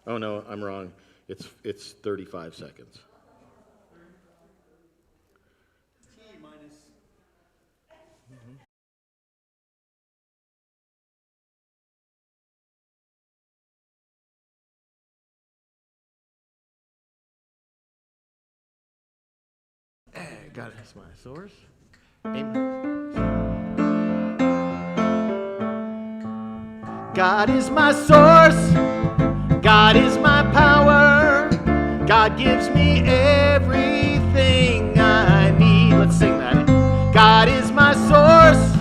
Oh no, I'm wrong. It's 35 seconds. T minus. God is my source. Amen. God is my source. God is my power. God gives me everything I need. Let's sing that. God is my source.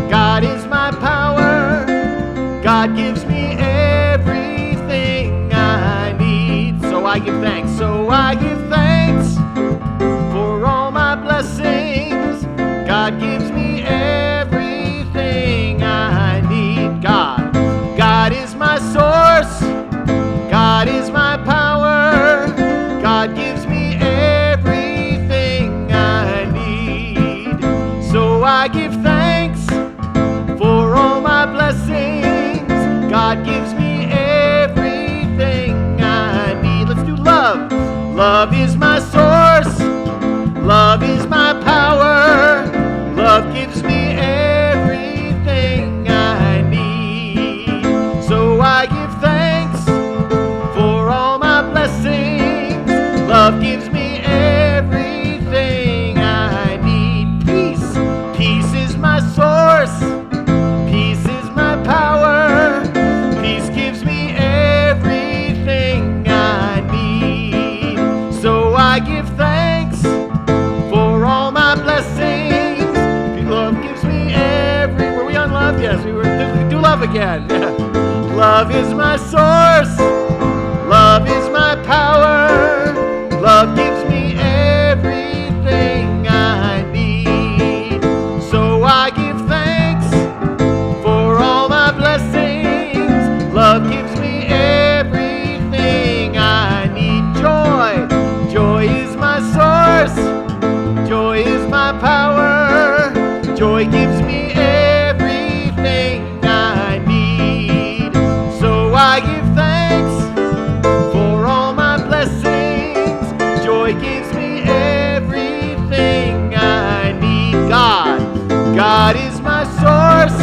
God is my power. God gives me everything I need. So I give thanks. So I give thanks for all my blessings. God gives me everything I need. God is my source. God is my power. God gives me everything I need. So I give thanks for all my blessings. God gives me everything I need. Let's do love. Love is my source. Love is my power. Love gives me everything I need. So I give thanks for all my blessings. Love gives me everything I need. Peace. Peace is my source. Peace is my power. Peace gives me everything I need. So I give thanks for all my blessings. Love gives me were we on love? Yes, we were. Do love again. Love is my source. Love is my power. Love gives me everything I need. So I give thanks for all my blessings. Love gives me everything I need. Joy. Joy is my source. Joy is my power. Joy gives me everything I need. So I give thanks for all my blessings. Joy gives me everything I need. God is my source.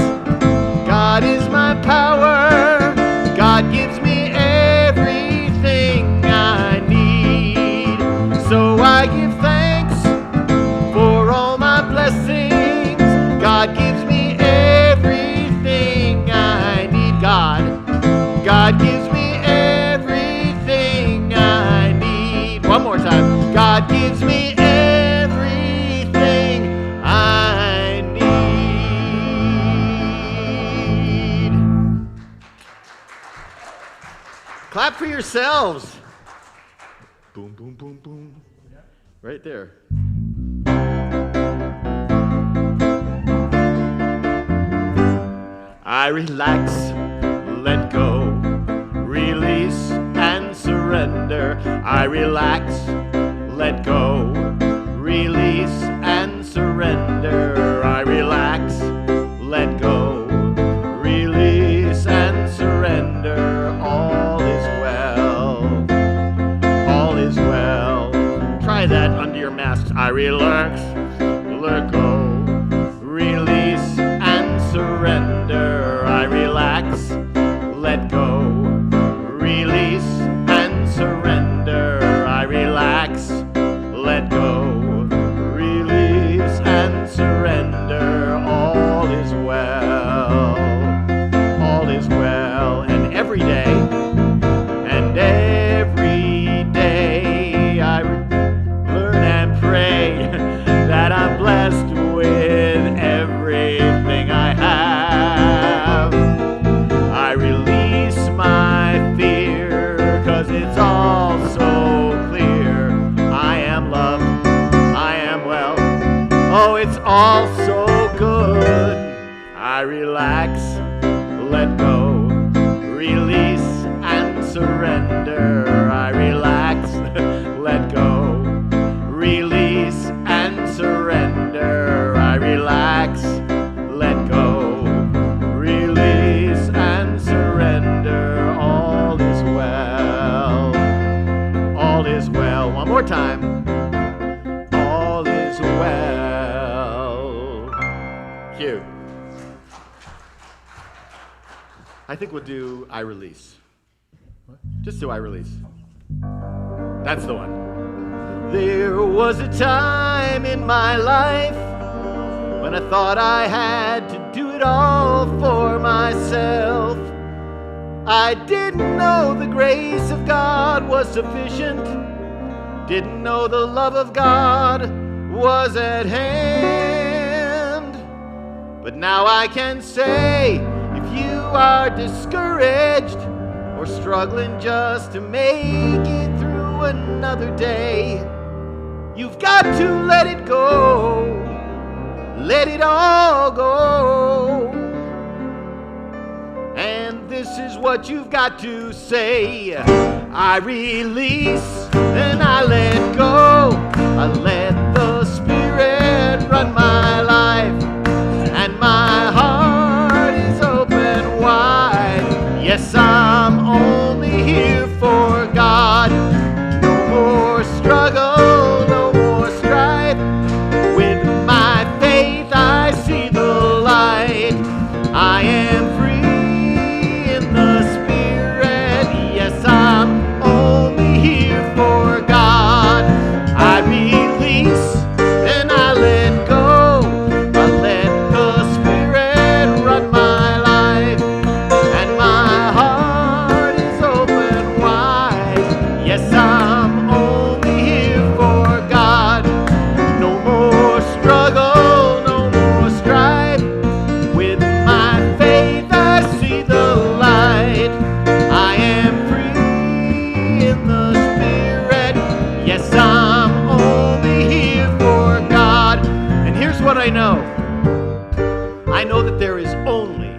God is my power. God gives me everything I need. So I give thanks for all my blessings. God gives me everything I need. God gives me everything I need. One more time. God gives me everything I need. Clap for yourselves. Boom, boom, boom, boom. Right there. I relax, let go, release and surrender. I relax, let go, release and surrender. I relax, let go, release and surrender. All is well, all is well. Try that under your masks. I relax, let go, release and surrender. I relax, let go, release and surrender. I relax, let go, release and surrender. All is well, all is well. And every day I learn and pray time. All is well. Cute. I think we'll do I Release. Just do I Release. That's the one. There was a time in my life when I thought I had to do it all for myself. I didn't know the grace of God was sufficient. Didn't know the love of God was at hand. But now I can say, if you are discouraged or struggling just to make it through another day, you've got to let it go. Let it all go. And this is what you've got to say. I release and I let go. I let the Spirit run my life, and my heart is open wide. Yes, I'm only here for God. No more struggle, no more strife. With my faith I see the light. I am free in the Spirit. Yes, I'm only here for God. I release and I let go. I let the Spirit run my life, and my heart is open wide. Yes, I'm only here for God. No more struggle, no more strife. With my faith I see the light. I am free in the Spirit. Yes, I'm only here for God. And here's what I know. I know that there is only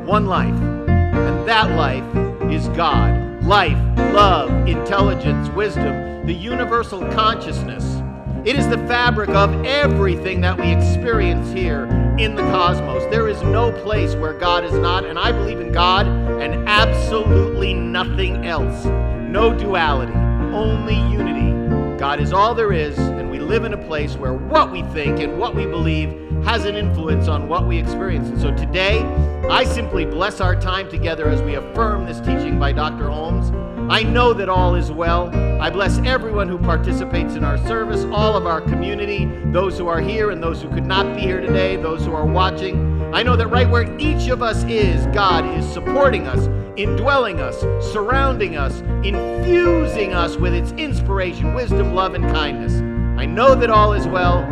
one life, and that life is God. Life, love, intelligence, wisdom, the universal consciousness. It is the fabric of everything that we experience here in the cosmos. There is no place where God is not, and I believe in God and absolutely nothing else. No duality, only unity. God is all there is, and we live in a place where what we think and what we believe has an influence on what we experience. And so today, I simply bless our time together as we affirm this teaching by Dr. Holmes. I know that all is well. I bless everyone who participates in our service, all of our community, those who are here and those who could not be here today, those who are watching. I know that right where each of us is, God is supporting us, indwelling us, surrounding us, infusing us with its inspiration, wisdom, love, and kindness. I know that all is well.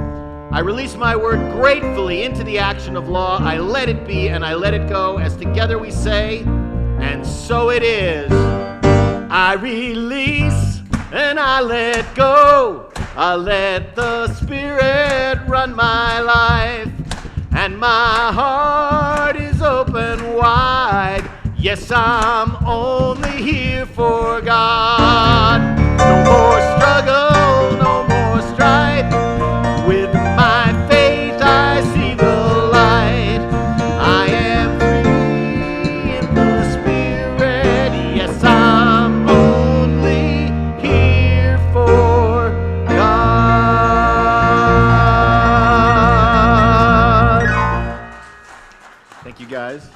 I release my word gratefully into the action of law. I let it be and I let it go, as together we say, and so it is. I release and I let go. I let the Spirit run my life, and my heart is open wide. Yes, I'm only here for God. No more struggle, no more strife. With my faith I see the light. I am free in the Spirit. Yes, I'm only here for God. Thank you, guys.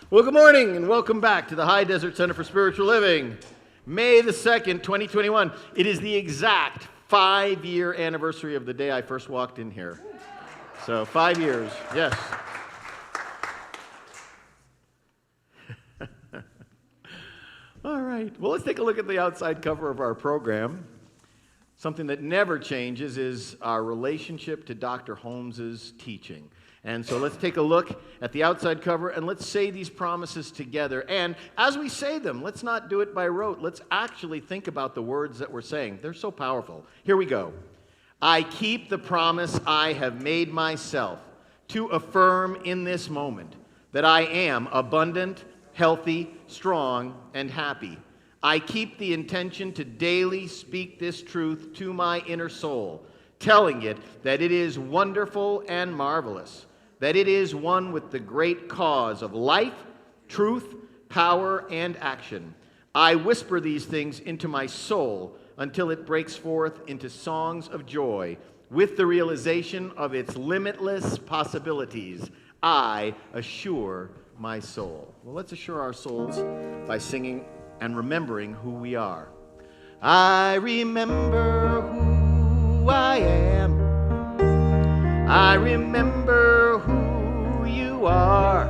Well, good morning and welcome back to the High Desert Center for Spiritual Living. May the 2nd, 2021. It is the exact 5-year anniversary of the day I first walked in here. So 5 years, yes. All right, well, let's take a look at the outside cover of our program. Something that never changes is our relationship to Dr. Holmes's teaching. And so let's take a look at the outside cover and let's say these promises together. And as we say them, let's not do it by rote. Let's actually think about the words that we're saying. They're so powerful. Here we go. I keep the promise I have made myself to affirm in this moment that I am abundant, healthy, strong, and happy. I keep the intention to daily speak this truth to my inner soul, telling it that it is wonderful and marvelous, that it is one with the great cause of life, truth, power, and action. I whisper these things into my soul until it breaks forth into songs of joy with the realization of its limitless possibilities. I assure my soul. Well, let's assure our souls by singing and remembering who we are. I remember who I am. I remember who you are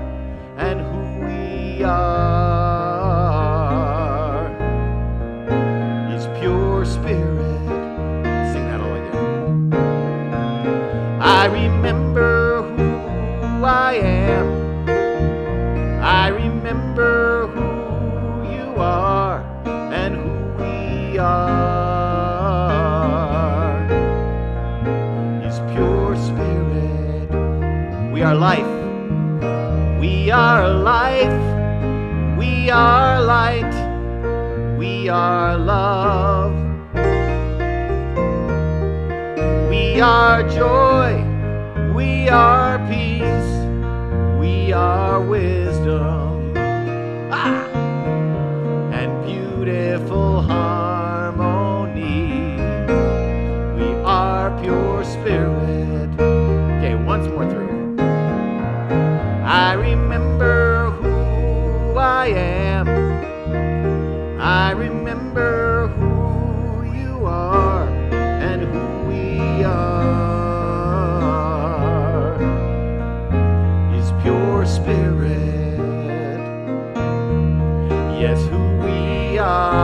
and who we are. His pure spirit. Sing that all again. I remember who I am. I remember who you are and who we are. His pure spirit. We are life. We are life. We are light. We are love. We are joy. We are peace. We are wisdom. And beautiful harmony. We are pure spirit. Okay, once more through. I remember who I am. I remember who you are and who we are. His pure spirit. Yes, who we are.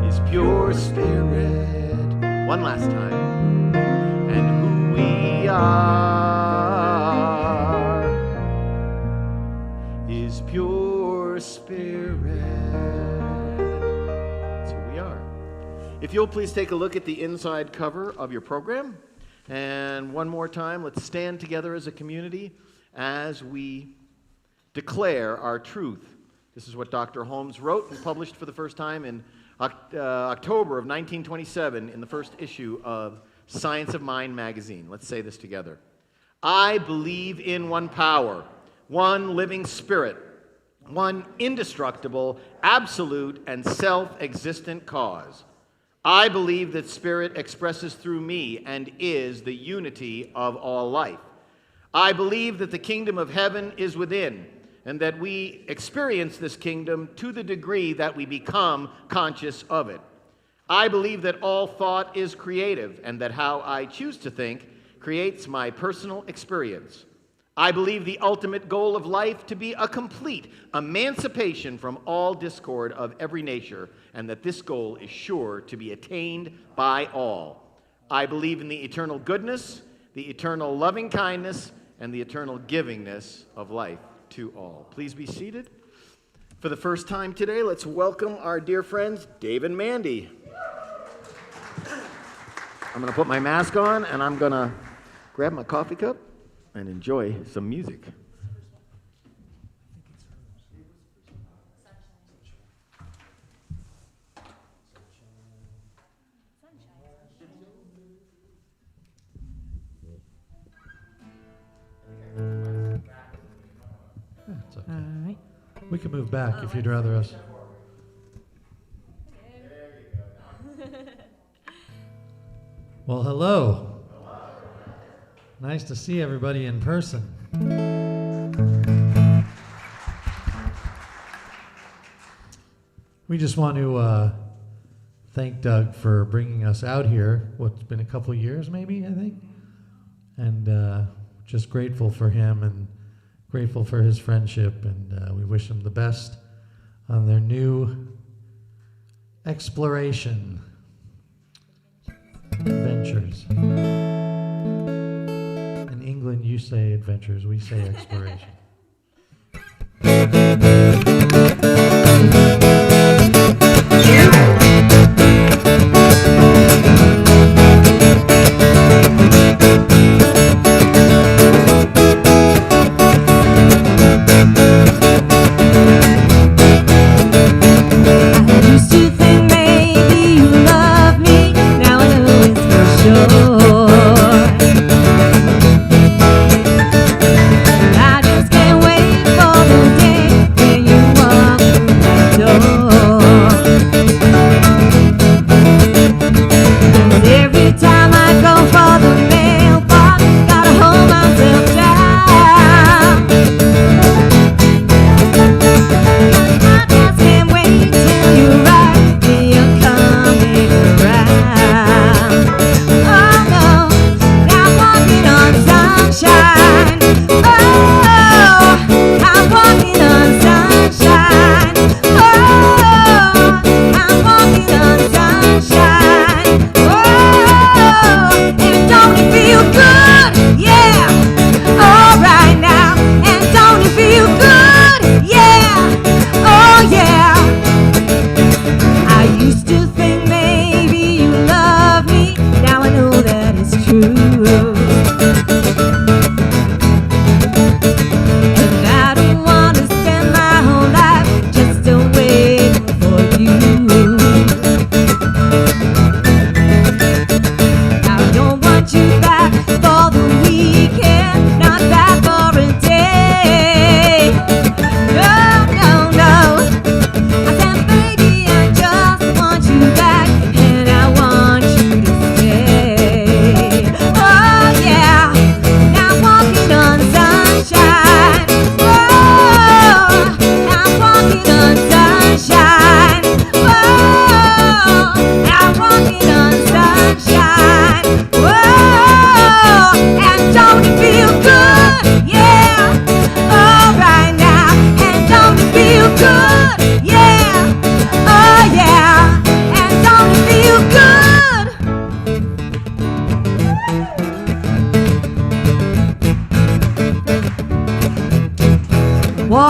His pure spirit. One last time. And who we are. His pure spirit. That's who we are. If you'll please take a look at the inside cover of your program. And one more time, let's stand together as a community as we declare our truth. This is what Dr. Holmes wrote and published for the first time in October of 1927 in the first issue of Science of Mind magazine. Let's say this together. I believe in one power, one living spirit, one indestructible, absolute, and self-existent cause. I believe that spirit expresses through me and is the unity of all life. I believe that the kingdom of heaven is within, and that we experience this kingdom to the degree that we become conscious of it. I believe that all thought is creative, and that how I choose to think creates my personal experience. I believe the ultimate goal of life to be a complete emancipation from all discord of every nature, and that this goal is sure to be attained by all. I believe in the eternal goodness, the eternal loving kindness, and the eternal givingness of life to all. Please be seated. For the first time today, let's welcome our dear friends, Dave and Mandy. I'm going to put my mask on, and I'm going to grab my coffee cup and enjoy some music. It's okay. All right. We can move back if you'd rather us. Well, hello. Nice to see everybody in person. We just want to thank Doug for bringing us out here. What's been a couple years, maybe, I think? And just grateful for him and grateful for his friendship. And we wish him the best on their new exploration adventures. In England, you say adventures, we say exploration. I just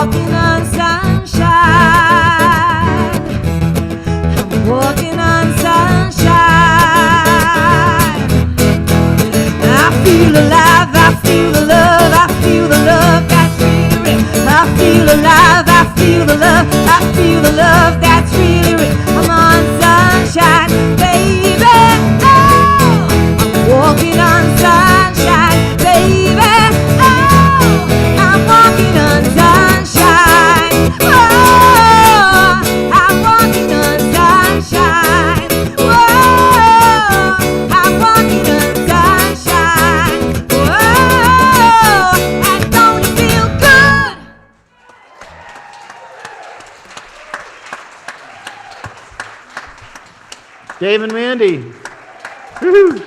walking on sunshine. I'm walking on sunshine. I feel alive, I feel the love, I feel the love that's really real. I feel alive, I feel the love, I feel the love that's really real. I'm on sunshine, baby. Oh, I'm walking on sunshine, baby. Oh, I'm walking on sunshine. Oh, I'm walking on sunshine. Whoa, I'm walking on sunshine. Whoa, and don't it feel good? Dave and Mandy. Woo-hoo.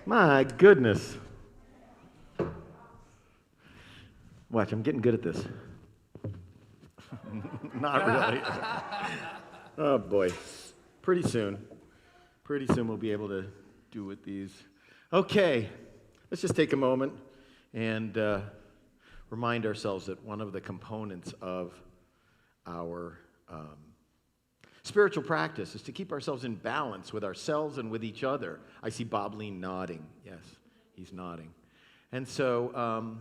My goodness. Watch, I'm getting good at this. Not really. Oh boy. Pretty soon we'll be able to do with these. Okay, let's just take a moment and remind ourselves that one of the components of our spiritual practice is to keep ourselves in balance with ourselves and with each other. I see Bob Lean nodding. Yes, he's nodding. And so,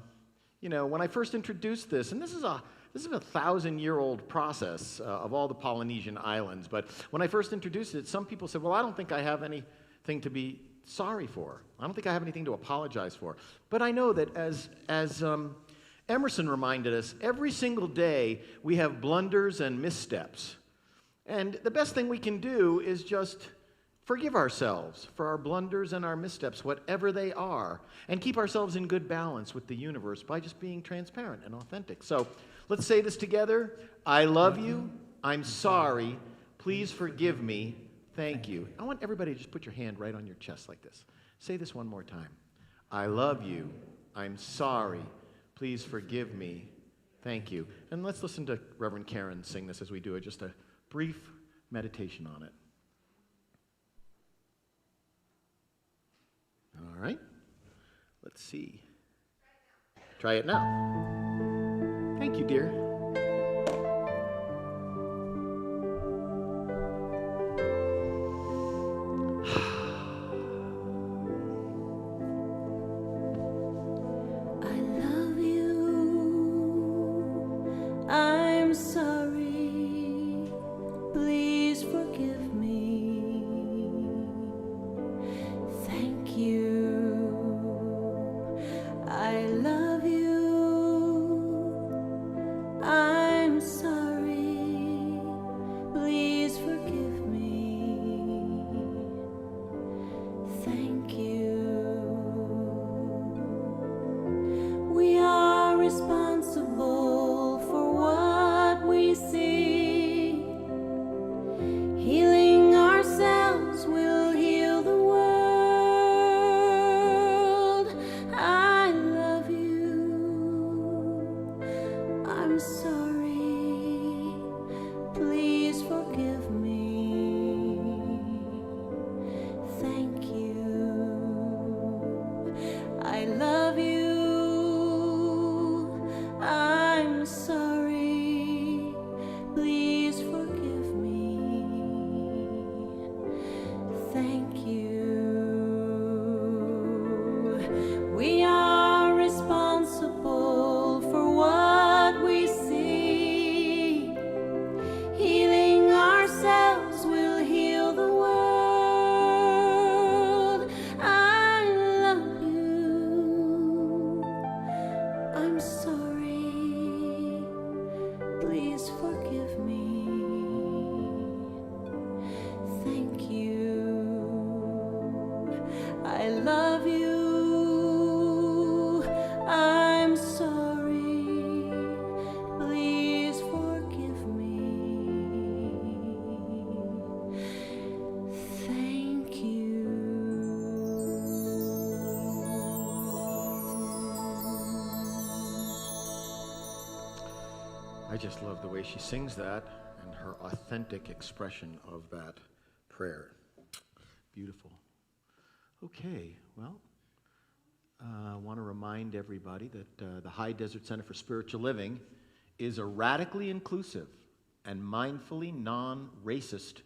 when I first introduced this, and this is a 1,000-year-old process of all the Polynesian islands, but when I first introduced it, some people said, well, I don't think I have anything to be sorry for. I don't think I have anything to apologize for. But I know that as Emerson reminded us, every single day we have blunders and missteps. And the best thing we can do is just forgive ourselves for our blunders and our missteps, whatever they are, and keep ourselves in good balance with the universe by just being transparent and authentic. So let's say this together. I love you. I'm sorry. Please forgive me. Thank you. I want everybody to just put your hand right on your chest like this. Say this one more time. I love you. I'm sorry. Please forgive me. Thank you. And let's listen to Reverend Karen sing this as we do it, just a brief meditation on it. All right. Let's see. Try it now. Thank you, dear. I'm sorry, please forgive me. Thank you. I love you. I'm sorry, please forgive me. Thank you. We are responsible for what we see. Healing ourselves will heal the world. I love you. I'm sorry. Please forgive me. Thank you. I love you. I'm sorry. Please forgive me. Thank you. We are responsible for what we see. Healing ourselves will heal the world. I love you. I'm sorry. Please forgive me. Thank you. I love you. I'm sorry. Please forgive me. Thank you. I just love the way she sings that and her authentic expression of that prayer. Beautiful. Okay, well, remind everybody that the High Desert Center for Spiritual Living is a radically inclusive and mindfully non-racist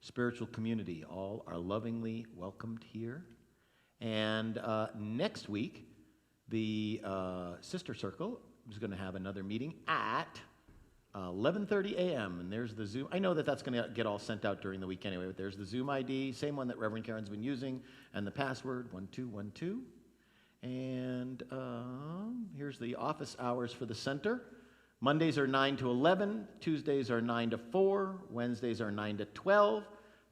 spiritual community. All are lovingly welcomed here. And next week, the Sister Circle is going to have another meeting at 11:30 a.m. And there's the Zoom. I know that that's going to get all sent out during the week anyway, but there's the Zoom ID, same one that Reverend Karen's been using, and the password 1212. And here's the office hours for the center. Mondays are 9 to 11, Tuesdays are 9 to 4, Wednesdays are 9 to 12,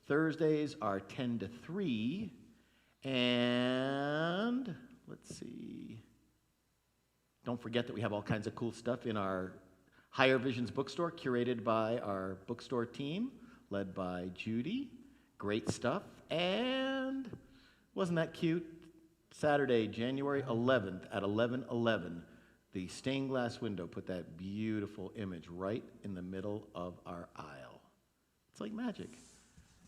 Thursdays are 10 to 3, and let's see. Don't forget that we have all kinds of cool stuff in our Higher Visions bookstore, curated by our bookstore team, led by Judy. Great stuff. And wasn't that cute? Saturday, January 11th at 11:11, the stained glass window put that beautiful image right in the middle of our aisle. It's like magic.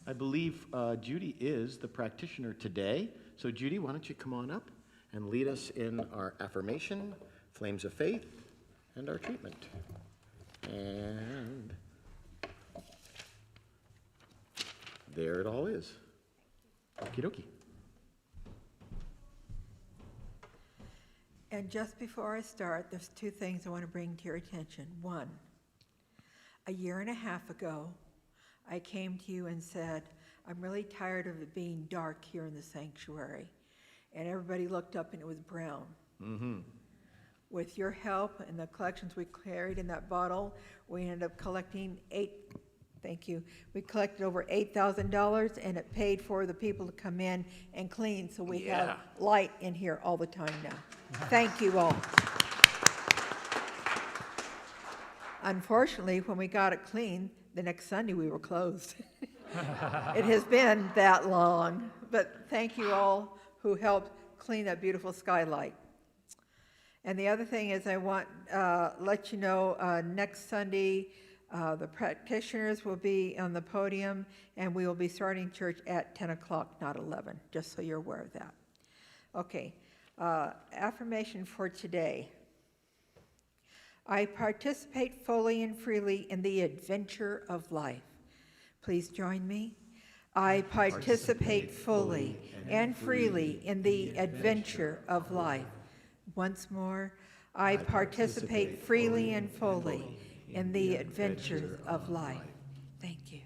I believe Judy is the practitioner today. So Judy, why don't you come on up and lead us in our affirmation, flames of faith, and our treatment. And there it all is. Okie dokie. And just before I start, there's two things I want to bring to your attention. One, a year and a half ago, I came to you and said, I'm really tired of it being dark here in the sanctuary. And everybody looked up and it was brown. Mm-hmm. With your help and the collections we carried in that bottle, we ended up collecting we collected over $8,000, and it paid for the people to come in and clean, so we have light in here all the time now. Thank you all. Unfortunately, when we got it clean, the next Sunday we were closed. It has been that long, but thank you all who helped clean that beautiful skylight. And the other thing is I want to let you know next Sunday the practitioners will be on the podium, and we will be starting church at 10 o'clock, not 11, just so you're aware of that. Okay, affirmation for today. I participate fully and freely in the adventure of life. Please join me. I participate fully and freely in the adventure of life. Once more, I participate freely and fully in the adventures of life. Thank you.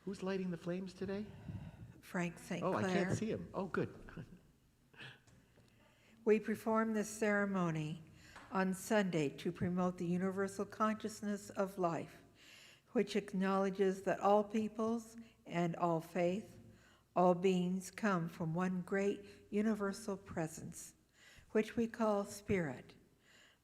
Who's lighting the flames today? Frank St. Oh, Clair. I can't see him. Oh, good. We perform this ceremony on Sunday to promote the universal consciousness of life, which acknowledges that all peoples and all faith, all beings come from one great universal presence, which we call Spirit.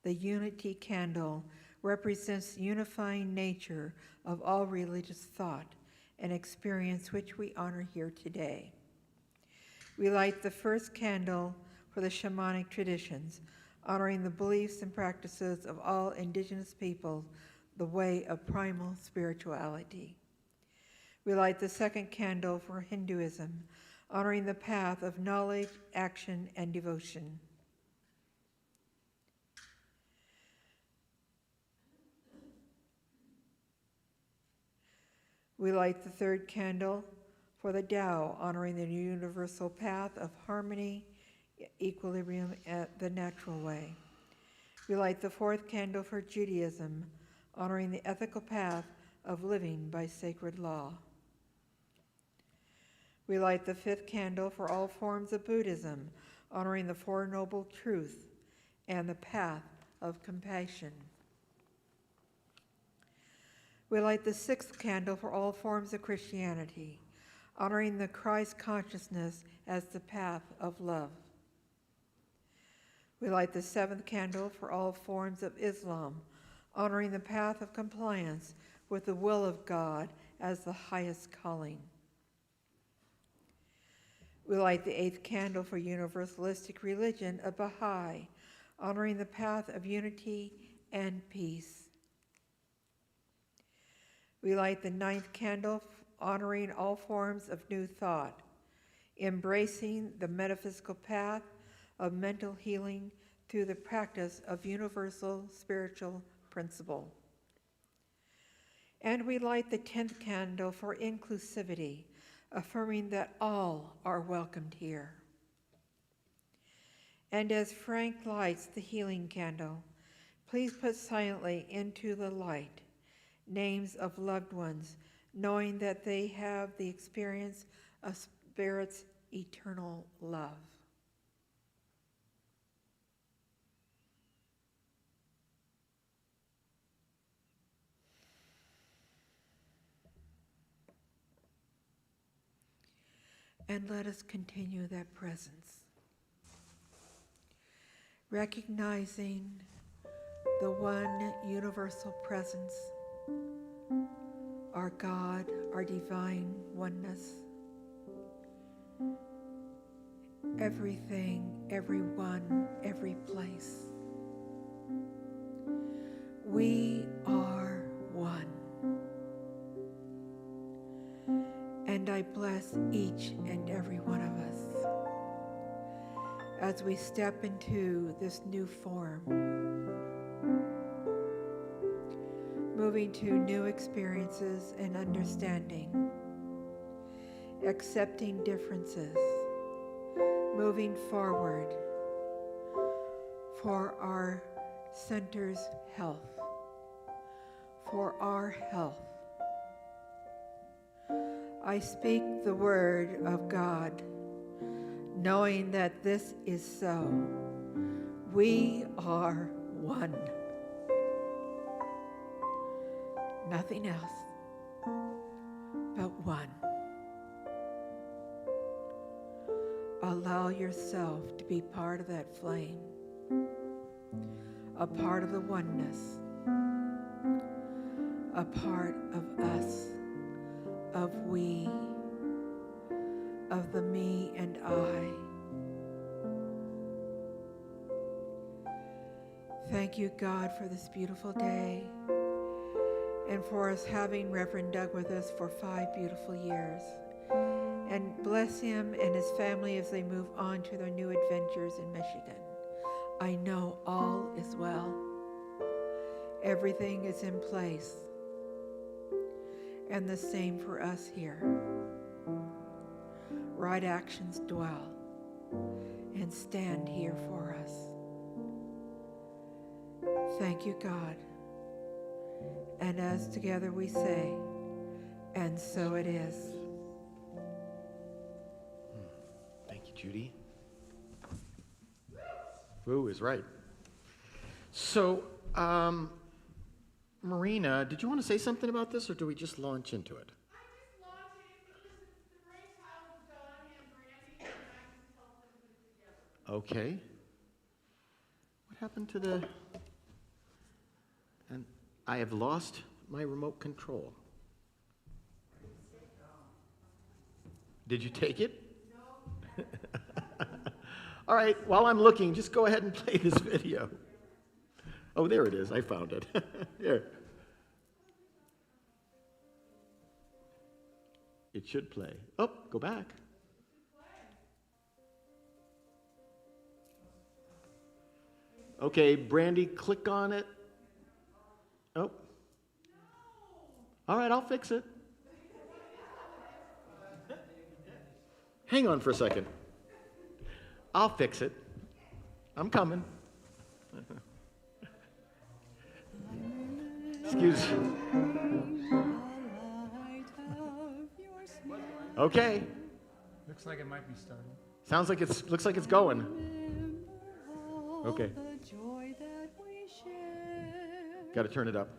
The unity candle represents the unifying nature of all religious thought and experience, which we honor here today. We light the first candle for the shamanic traditions, honoring the beliefs and practices of all indigenous peoples, the way of primal spirituality. We light the second candle for Hinduism, honoring the path of knowledge, action, and devotion. We light the third candle for the Tao, honoring the universal path of harmony, equilibrium, at the natural way. We light the fourth candle for Judaism, honoring the ethical path of living by sacred law. We light the fifth candle for all forms of Buddhism, honoring the Four Noble Truths and the path of compassion. We light the sixth candle for all forms of Christianity, honoring the Christ consciousness as the path of love. We light the seventh candle for all forms of Islam, honoring the path of compliance with the will of God as the highest calling. We light the eighth candle for universalistic religion of Baha'i, honoring the path of unity and peace. We light the ninth candle, honoring all forms of new thought, embracing the metaphysical path of mental healing through the practice of universal spiritual principle. And we light the 10th candle for inclusivity, affirming that all are welcomed here. And as Frank lights the healing candle, please put silently into the light names of loved ones, knowing that they have the experience of Spirit's eternal love. And let us continue that presence, recognizing the one universal presence, our God, our divine oneness, everything, everyone, every place. We are one. And I bless each and every one of us as we step into this new form, moving to new experiences and understanding, accepting differences, moving forward for our center's health, for our health. I speak the word of God, knowing that this is so. We are one. Nothing else but one. Allow yourself to be part of that flame, a part of the oneness, a part of us, of we, of the me and I. Thank you, God, for this beautiful day and for us having Reverend Doug with us for 5 beautiful years. And bless him and his family as they move on to their new adventures in Michigan. I know all is well. Everything is in place. And the same for us here. Right actions dwell and stand here for us. Thank you, God. And as together we say, and so it is. Thank you, Judy. Woo is right. So, Marina, did you want to say something about this, or do we just launch into it? I just launched it because the great how Don and Brandy and I just helped them put it together. Okay. What happened to the... And I have lost my remote control. Did you take it? No. All right, while I'm looking, just go ahead and play this video. Oh, there it is. I found it. Here. It should play. Oh, go back. Okay, Brandy, click on it. Oh. All right, I'll fix it. Hang on for a second. I'll fix it. I'm coming. Excuse me. Okay. Looks like it might be starting. Sounds like looks like it's going. Okay. Got to turn it up.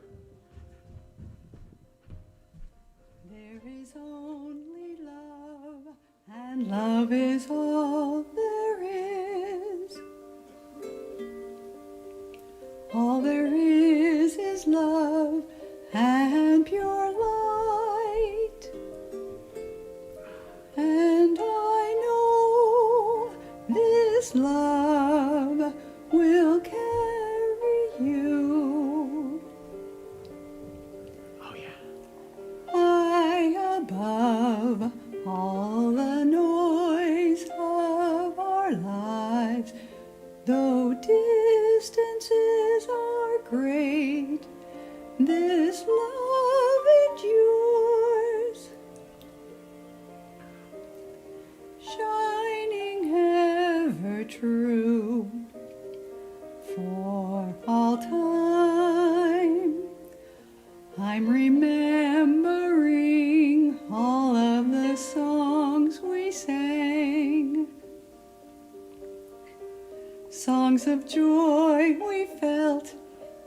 There is only love, and love is all there is. All there is love and pure light. And I know this love will carry you Oh yeah. high above all the noise true for all time. I'm remembering all of the songs we sang, songs of joy we felt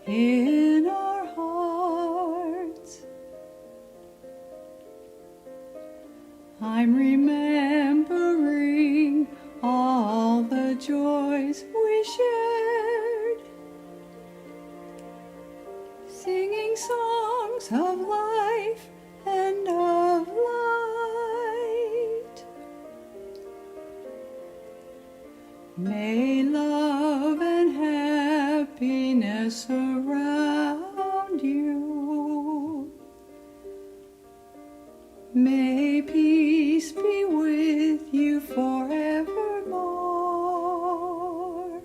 in our hearts. I'm remembering all the joys we shared, singing songs of life and of light. May love and happiness surround you. May peace be with you forevermore.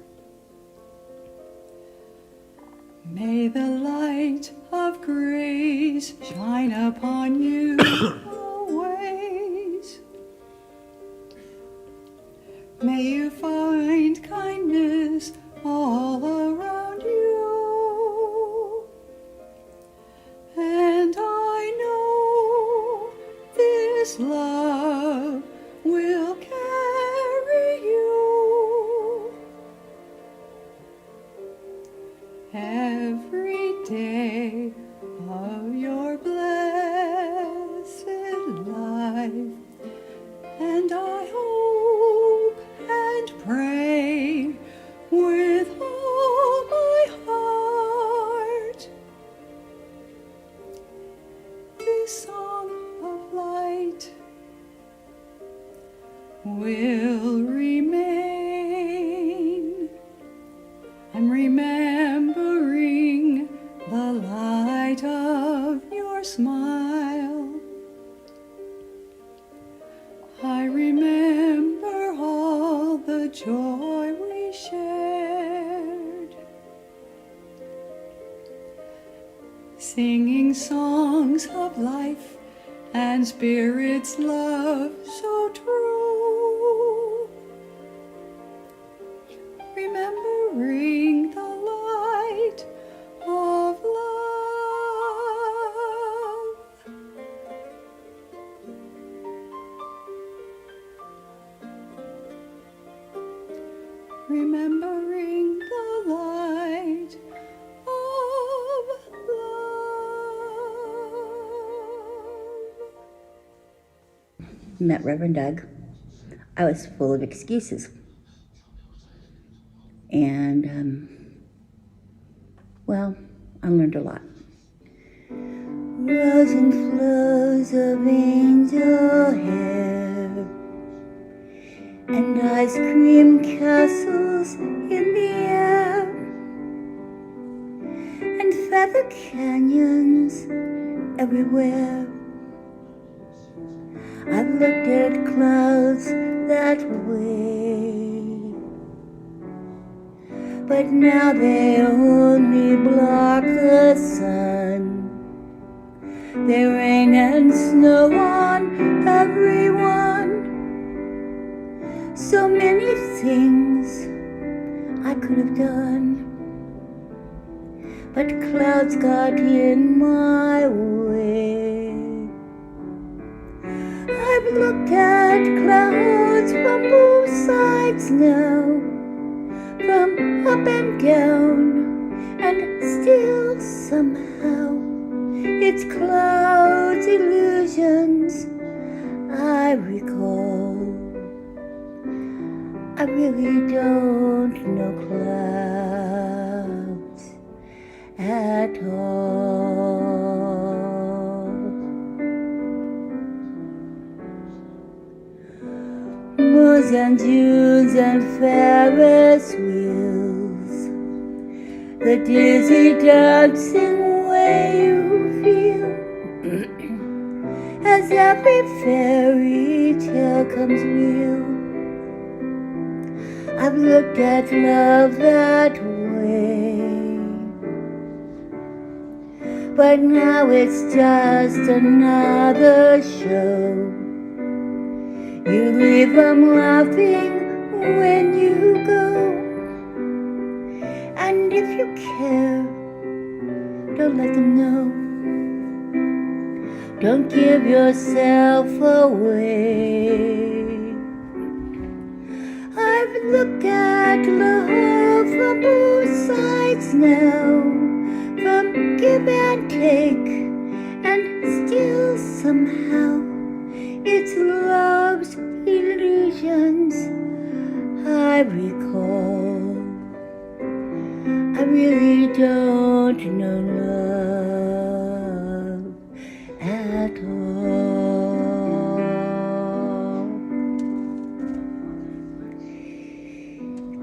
May the light of grace shine upon you always. May you find kindness all around you. And I know this love will carry you every day of your blessed life. And I hope and pray with all my heart this song of light will remain. I'm remembering the light of your smile. I remember all the joy we shared, singing songs of life and Spirit's love so true. Remembering the light of love. Remembering the light of love. Met Reverend Doug. I was full of excuses. And, well, I learned a lot. Rows and flows of angel hair and ice cream castles in the air and feather canyons everywhere. I've looked at clouds that way, but now they only block the sun. They rain and snow on everyone. So many things I could have done, but clouds got in my way. I've looked at clouds from both sides now, from up and down, and still somehow it's clouds' illusions I recall. I really don't know clouds at all. Moons and dunes and Ferris wheels, the dizzy dancing way you feel as every fairy tale comes real. I've looked at love that way, but now it's just another show. You leave them laughing when you go. And if you care, don't let them know. Don't give yourself away. I've looked at love from both sides now, from give and take, and still somehow it's love's illusions I recall. I really don't know love at all.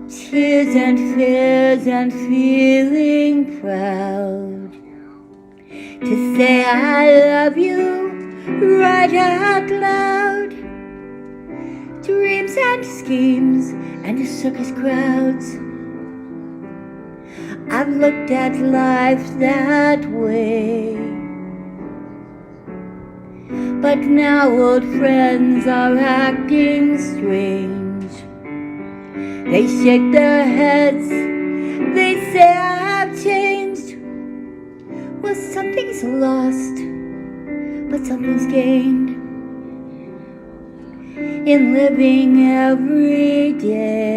Tears and fears and feeling proud to say I love you right out loud. Dreams and schemes and circus crowds. I've looked at life that way. But now old friends are acting strange. They shake their heads, they say I've changed. Well, something's lost, but something's gained in living every day.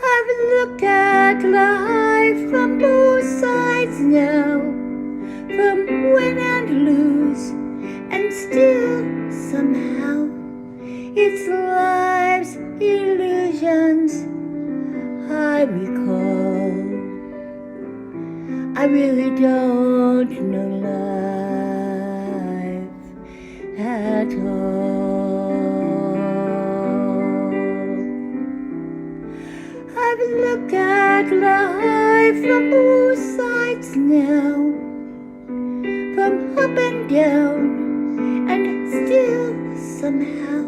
I've looked at life from both sides now, from win and lose, and still somehow it's life's illusions I recall. I really don't know life at all. I've looked at life from both sides now, from up and down, and still somehow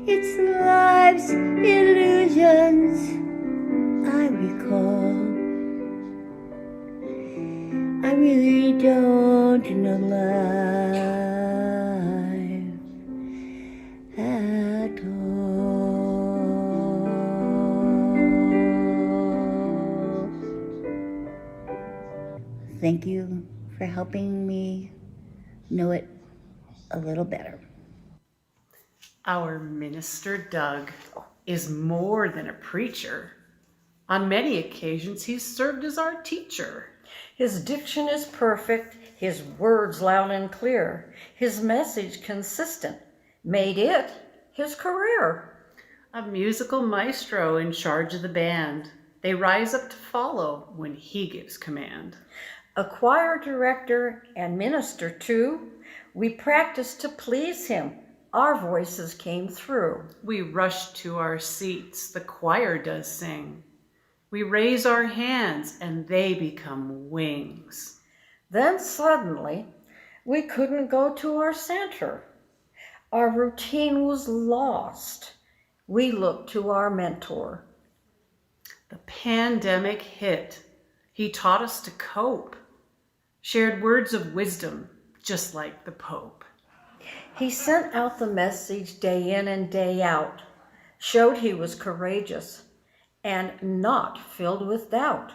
it's life's illusions I recall. I really don't know life at all. Thank you for helping me know it a little better. Our minister, Doug, is more than a preacher. On many occasions, he's served as our teacher. His diction is perfect, his words loud and clear, his message consistent, made it his career. A musical maestro in charge of the band. They rise up to follow when he gives command. A choir director and minister too, we practiced to please him. Our voices came through. We rush to our seats, the choir does sing. We raise our hands and they become wings. Then suddenly, we couldn't go to our center. Our routine was lost. We looked to our mentor. The pandemic hit. He taught us to cope, shared words of wisdom, just like the Pope. He sent out the message day in and day out, showed he was courageous and not filled with doubt.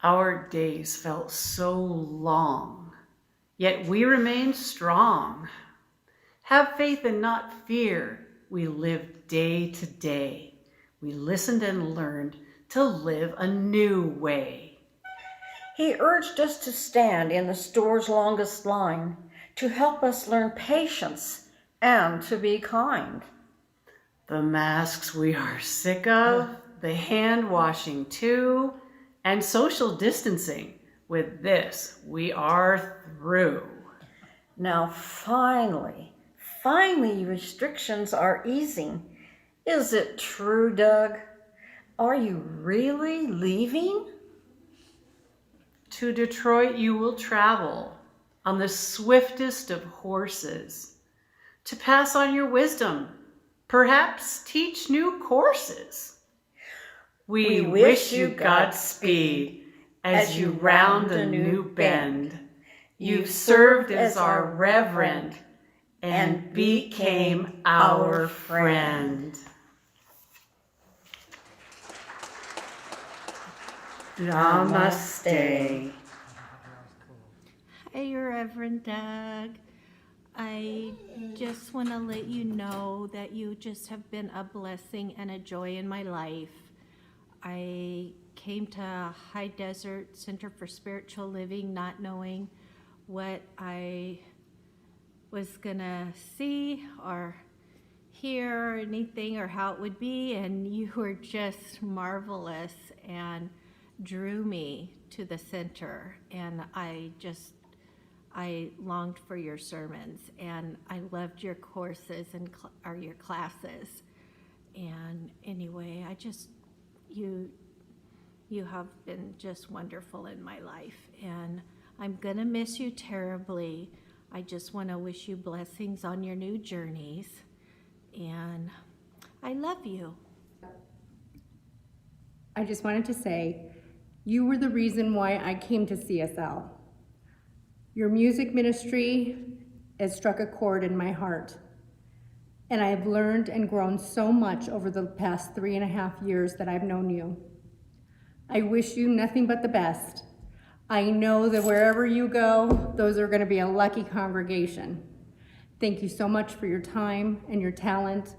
Our days felt so long, yet we remained strong. Have faith and not fear. We lived day to day. We listened and learned to live a new way. He urged us to stand in the store's longest line, to help us learn patience and to be kind. The masks we are sick of, the hand washing too, and social distancing. With this, we are through. Now finally, restrictions are easing. Is it true, Doug? Are you really leaving? To Detroit you will travel on the swiftest of horses, to pass on your wisdom, perhaps teach new courses. We wish you Godspeed as you round a new bend. You've served as our reverend and became our friend. Namaste. Hey, Reverend Doug. I just want to let you know that you just have been a blessing and a joy in my life. I came to High Desert Center for Spiritual Living not knowing what I was gonna see or hear or anything or how it would be, and you were just marvelous and drew me to the center, and I longed for your sermons, and I loved your courses and or your classes. And anyway, you have been just wonderful in my life, and I'm gonna miss you terribly. I just want to wish you blessings on your new journeys, and I love you. I just wanted to say, you were the reason why I came to CSL. Your music ministry has struck a chord in my heart, and I have learned and grown so much over the past 3.5 years that I've known you. I wish you nothing but the best. I know that wherever you go, those are going to be a lucky congregation. Thank you so much for your time and your talent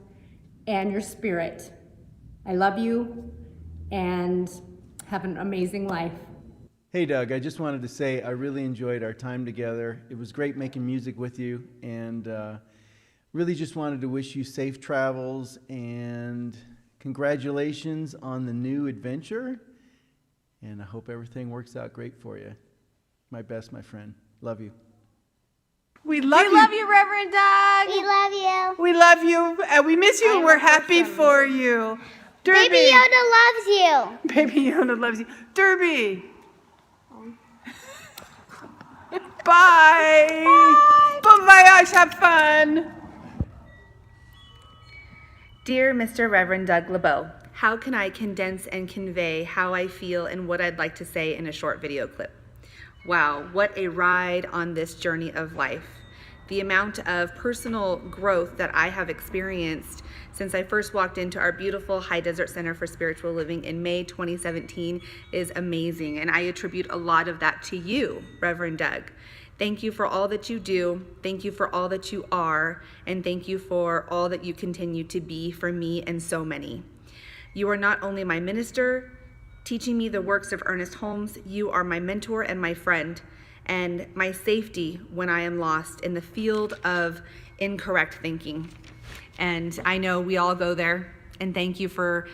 and your spirit. I love you and have an amazing life. Hey Doug, I just wanted to say I really enjoyed our time together. It was great making music with you, and really just wanted to wish you safe travels and congratulations on the new adventure. And I hope everything works out great for you. My best, my friend. Love you. We love you, Reverend Doug. We love you. We love you. We miss you. We're happy for you. Derby. Baby Yoda loves you. Baby Yoda loves you. Derby. Bye. Bon voyage. Have fun. Dear Mr. Reverend Doug LeBeau, how can I condense and convey how I feel and what I'd like to say in a short video clip? Wow, what a ride on this journey of life. The amount of personal growth that I have experienced since I first walked into our beautiful High Desert Center for Spiritual Living in May 2017 is amazing, and I attribute a lot of that to you, Reverend Doug. Thank you for all that you do, thank you for all that you are, and thank you for all that you continue to be for me and so many. You are not only my minister, teaching me the works of Ernest Holmes, you are my mentor and my friend, and my safety when I am lost in the field of incorrect thinking. And I know we all go there, and thank you for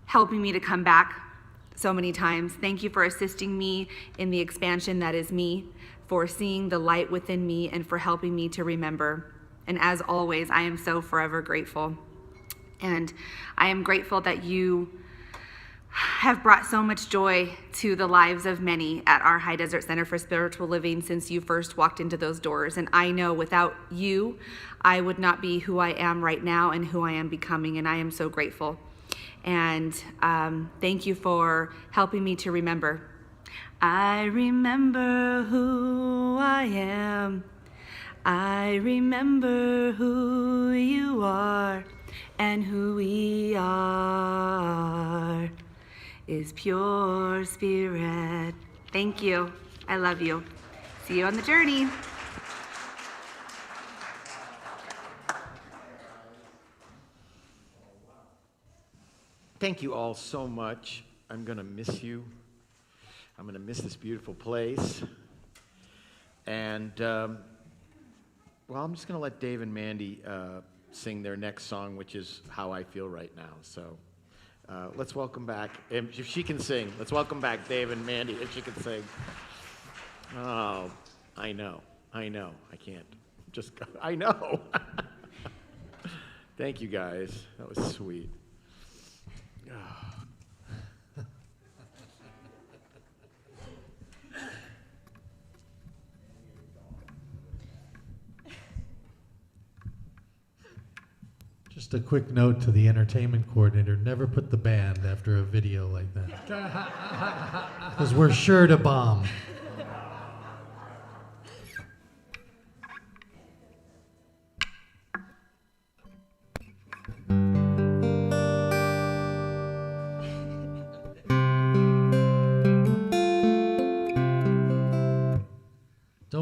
helping me to come back so many times. Thank you for assisting me in the expansion that is me, for seeing the light within me, and for helping me to remember. And as always, I am so forever grateful. And I am grateful that you have brought so much joy to the lives of many at our High Desert Center for Spiritual Living since you first walked into those doors. And I know without you, I would not be who I am right now and who I am becoming, and I am so grateful. And thank you for helping me to remember. I remember who I am. I remember who you are. And who we are is pure spirit. Thank you. I love you. See you on the journey. Thank you all so much. I'm going to miss you. I'm going to miss this beautiful place. And, well, I'm just going to let Dave and Mandy sing their next song, which is How I Feel Right Now. So let's welcome back, if she can sing, let's welcome back Dave and Mandy, if she can sing. Oh, I know, I can't. I know. Thank you guys, that was sweet. Just a quick note to the entertainment coordinator, never put the band after a video like that. Because we're sure to bomb.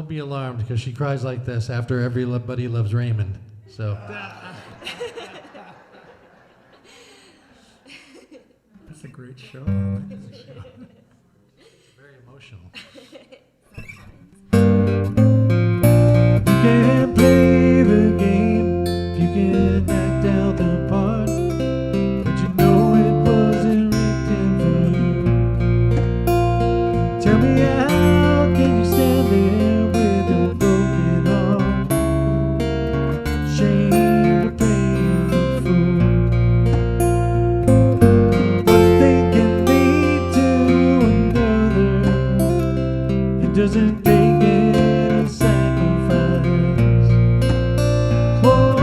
don't be alarmed because she cries like this after Everybody Loves Raymond. So. That's a great show. I like that show. Very emotional. You can play the game if you can act out the part, but you know it wasn't written for you. Tell me how can you stand there with your broken heart, ashamed of playing the fool? One thing can lead to another. It doesn't take any sacrifice. Oh,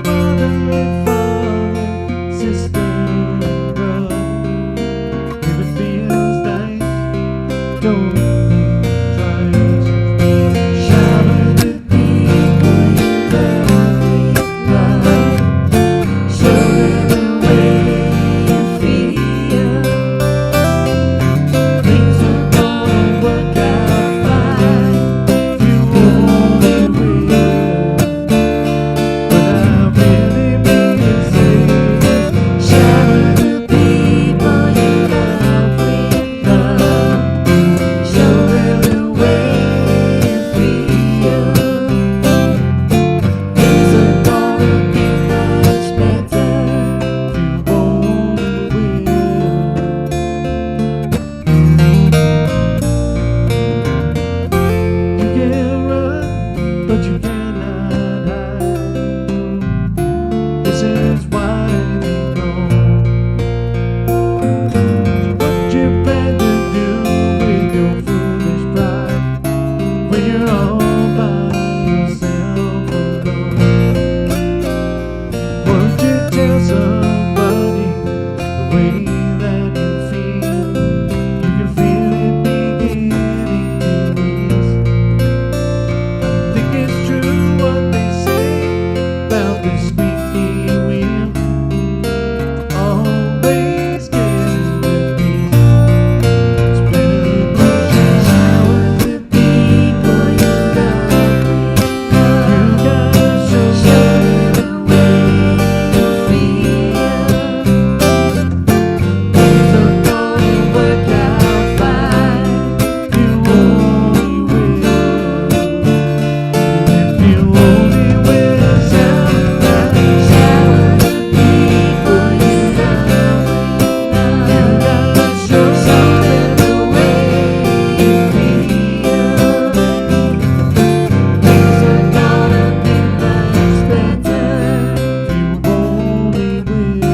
mother and father, sister and brother, if it feels nice, don't think twice. Shower the people you love with love. Show them the way you feel. Things are gonna work out fine if you only will. But I really mean to say, shower the people you love with love. Show them the way you feel. Things are gonna be much better if you only will. You can run, but you cannot hide. This is widely known. What you plan to do with your foolish pride when you're all by yourself alone? Won't you tell somebody the way that you feel? You can feel it beginning to ease. I think it's true what they say about the squeaky wheel. Always getting the peace. Split a brush, shower the people you love. You gotta show them the way you feel. Things are gonna work out fine if you only will. If you only will, shower the people you love. You gotta show them the way you feel. Things are gonna be much better if you only will.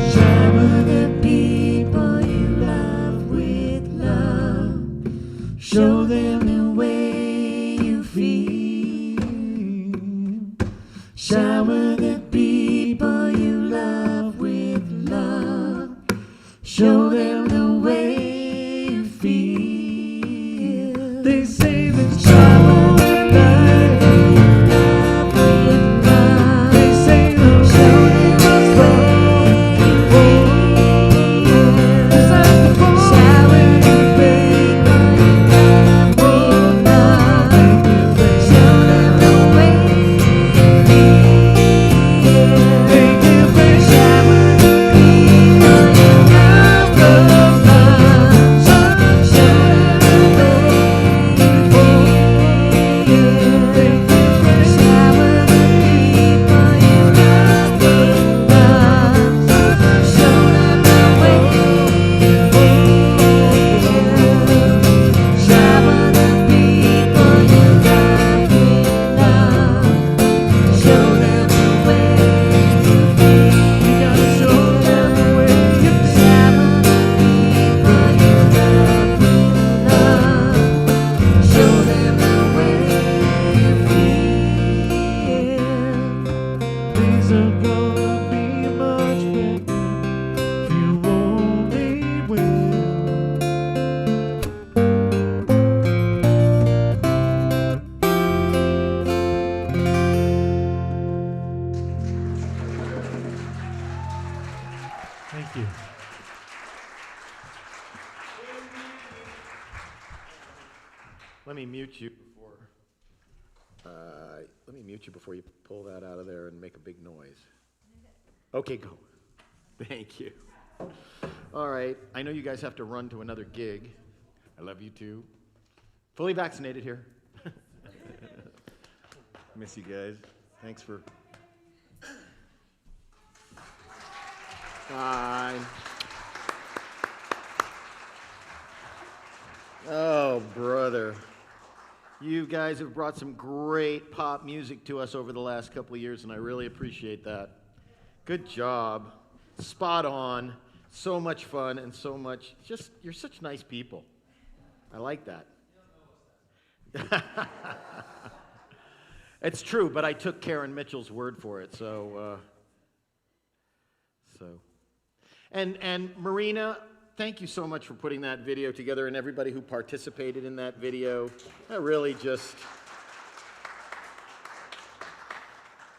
Shower the people you love with love. Show them the way you feel. Shower the people you love with love. Show them the way you feel. They say that shower at night. They say they'll show them the way. It's like the shower the people you love with love. Show them the way you feel. They give a shower the people you love with love. Thank you. Let me mute you before you pull that out of there and make a big noise. Okay, go. Thank you. All right. I know you guys have to run to another gig. I love you too. Fully vaccinated here. Miss you guys. Thanks for. Fine. Oh, brother. You guys have brought some great pop music to us over the last couple of years, and I really appreciate that. Good job. Spot on. So much fun and so much. Just, you're such nice people. I like that. It's true, but I took Karen Mitchell's word for it, And Marina, thank you so much for putting that video together and everybody who participated in that video. That really just...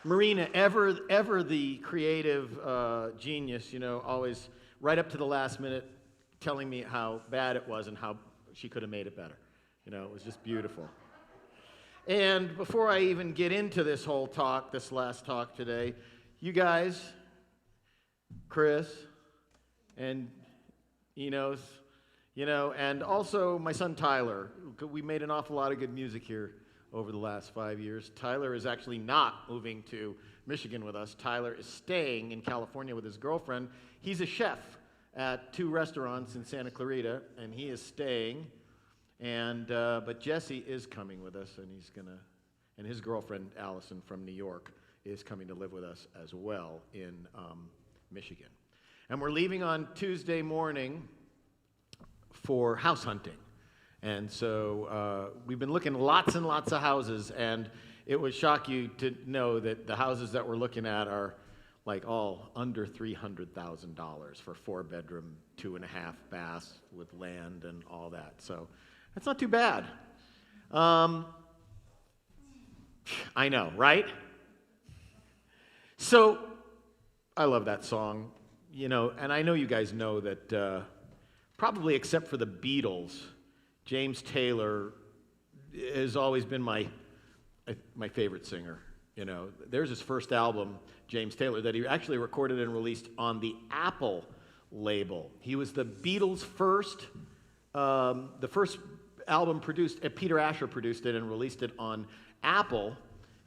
Marina, ever the creative genius, always right up to the last minute telling me how bad it was and how she could have made it better. It was just beautiful. And before I even get into this whole talk, this last talk today, you guys, Chris, and Enos, and also my son Tyler. We made an awful lot of good music here over the last 5 years. Tyler is actually not moving to Michigan with us. Tyler is staying in California with his girlfriend. He's a chef at 2 restaurants in Santa Clarita, and he is staying. But Jesse is coming with us, and his girlfriend Allison from New York is coming to live with us as well in Michigan. And we're leaving on Tuesday morning for house hunting. And so we've been looking at lots and lots of houses, and it would shock you to know that the houses that we're looking at are like all under $300,000 for 4-bedroom, 2.5 baths with land and all that. So that's not too bad. I know, right? So I love that song, and I know you guys know that probably except for the Beatles, James Taylor has always been my favorite singer. There's his first album, James Taylor, that he actually recorded and released on the Apple label. He was the Beatles' the first album produced. Peter Asher produced it and released it on Apple.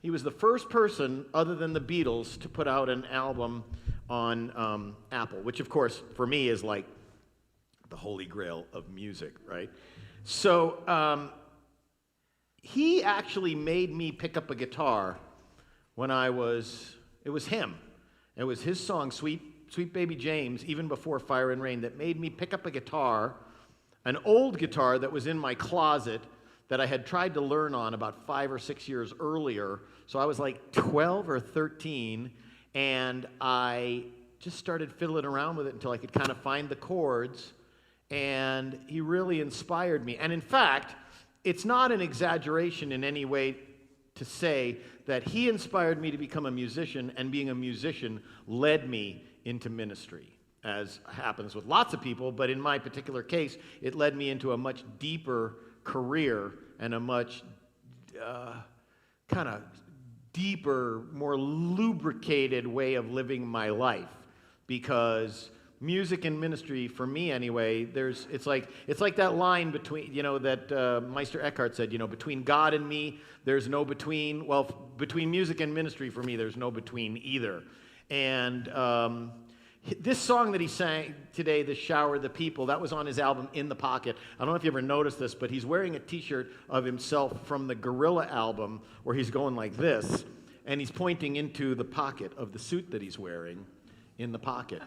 He was the first person, other than the Beatles, to put out an album on Apple, which, of course, for me is like the holy grail of music, right? So he actually made me pick up a guitar when it was him. It was his song, Sweet Baby James, even before Fire and Rain, that made me pick up a guitar, an old guitar that was in my closet that I had tried to learn on about 5 or 6 years earlier. So I was like 12 or 13, and I just started fiddling around with it until I could kind of find the chords. And he really inspired me. And in fact, it's not an exaggeration in any way to say that he inspired me to become a musician, and being a musician led me into ministry, as happens with lots of people. But in my particular case, it led me into a much deeper career and a much kind of deeper, more lubricated way of living my life, because music and ministry, for me anyway, it's like that line between, that Meister Eckhart said, between God and me, there's no between. Well, between music and ministry, for me, there's no between either. And this song that he sang today, The Shower, the People, that was on his album In the Pocket. I don't know if you ever noticed this, but he's wearing a t-shirt of himself from the Gorilla album, where he's going like this, and he's pointing into the pocket of the suit that he's wearing in the pocket.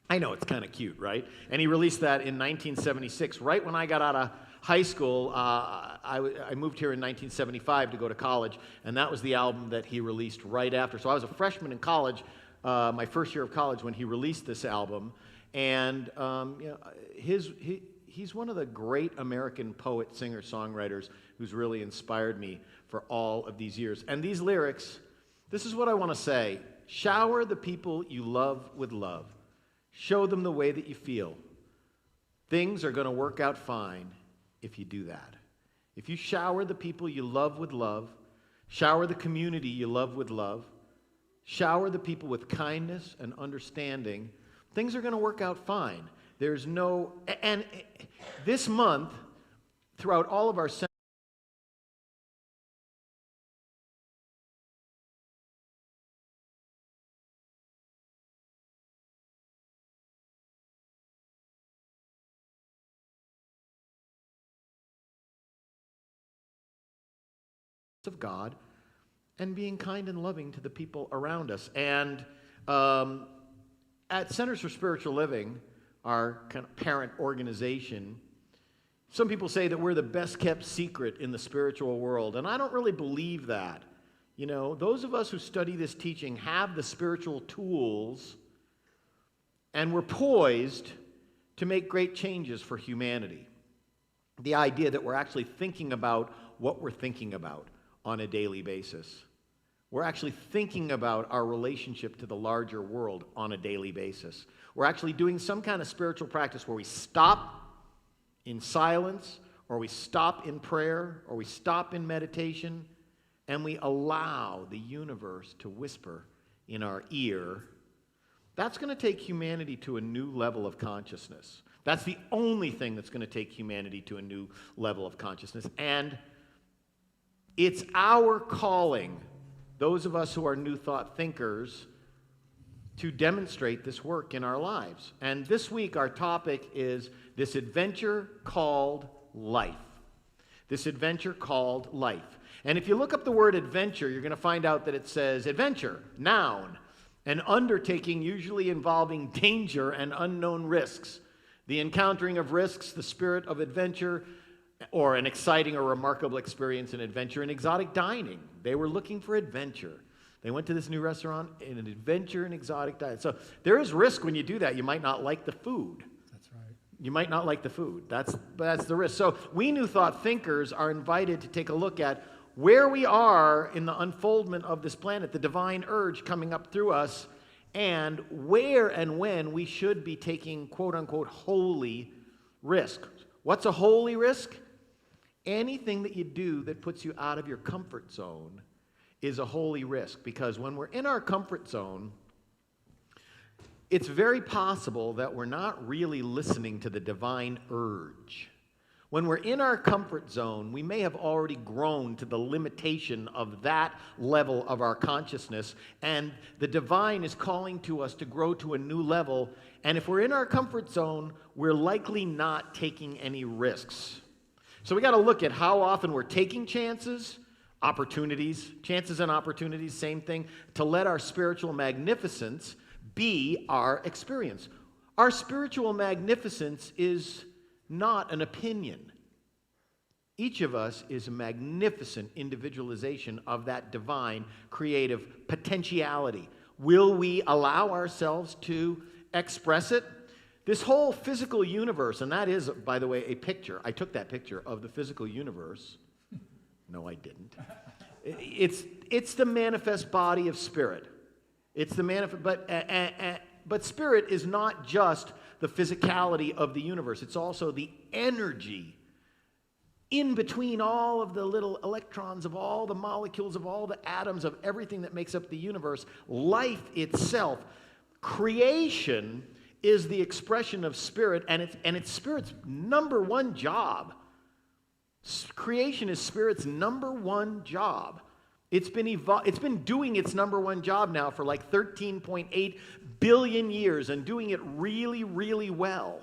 I know, it's kind of cute, right? And he released that in 1976, right when I got out of high school. I moved here in 1975 to go to college, and that was the album that he released right after. So I was a freshman in college, my first year of college, when he released this album. And he's one of the great American poet, singer, songwriters who's really inspired me for all of these years. And these lyrics, this is what I want to say: shower the people you love with love. Show them the way that you feel. Things are going to work out fine if you do that. If you shower the people you love with love, shower the community you love with love, shower the people with kindness and understanding, things are going to work out fine. There's no, and this month, throughout all of our of God and being kind and loving to the people around us. And at Centers for Spiritual Living, our kind of parent organization, some people say that we're the best kept secret in the spiritual world, and I don't really believe that. You know, those of us who study this teaching have the spiritual tools, and we're poised to make great changes for humanity. The idea that we're actually thinking about what we're thinking about on a daily basis. We're actually thinking about our relationship to the larger world on a daily basis. We're actually doing some kind of spiritual practice where we stop in silence, or we stop in prayer, or we stop in meditation, and we allow the universe to whisper in our ear. That's going to take humanity to a new level of consciousness. That's the only thing that's going to take humanity to a new level of consciousness. And it's our calling, those of us who are New Thought thinkers, to demonstrate this work in our lives. And this week our topic is this adventure called life. This adventure called life. And if you look up the word adventure, you're going to find out that it says adventure, noun, an undertaking usually involving danger and unknown risks. The encountering of risks, the spirit of adventure, or an exciting or remarkable experience in adventure in exotic dining. They were looking for adventure. They went to this new restaurant in an adventure in exotic dining. So there is risk when you do that. You might not like the food. That's right. You might not like the food. That's the risk. So we New Thought thinkers are invited to take a look at where we are in the unfoldment of this planet, the divine urge coming up through us, and where and when we should be taking quote-unquote holy risk. What's a holy risk? Anything that you do that puts you out of your comfort zone is a holy risk, because when we're in our comfort zone, it's very possible that we're not really listening to the divine urge. When we're in our comfort zone, we may have already grown to the limitation of that level of our consciousness, and the divine is calling to us to grow to a new level. And if we're in our comfort zone, we're likely not taking any risks. So we got to look at how often we're taking chances, opportunities, chances and opportunities, same thing, to let our spiritual magnificence be our experience. Our spiritual magnificence is not an opinion. Each of us is a magnificent individualization of that divine creative potentiality. Will we allow ourselves to express it? This whole physical universe, and that is, by the way, a picture. I took that picture of the physical universe. No, I didn't. It's the manifest body of spirit. It's the manifest, but spirit is not just the physicality of the universe. It's also the energy in between all of the little electrons of all the molecules of all the atoms of everything that makes up the universe. Life itself, creation, is the expression of spirit, and it's spirit's number one job. Creation is spirit's number one job. It's been doing its number one job now for like 13.8 billion years, and doing it really, really well.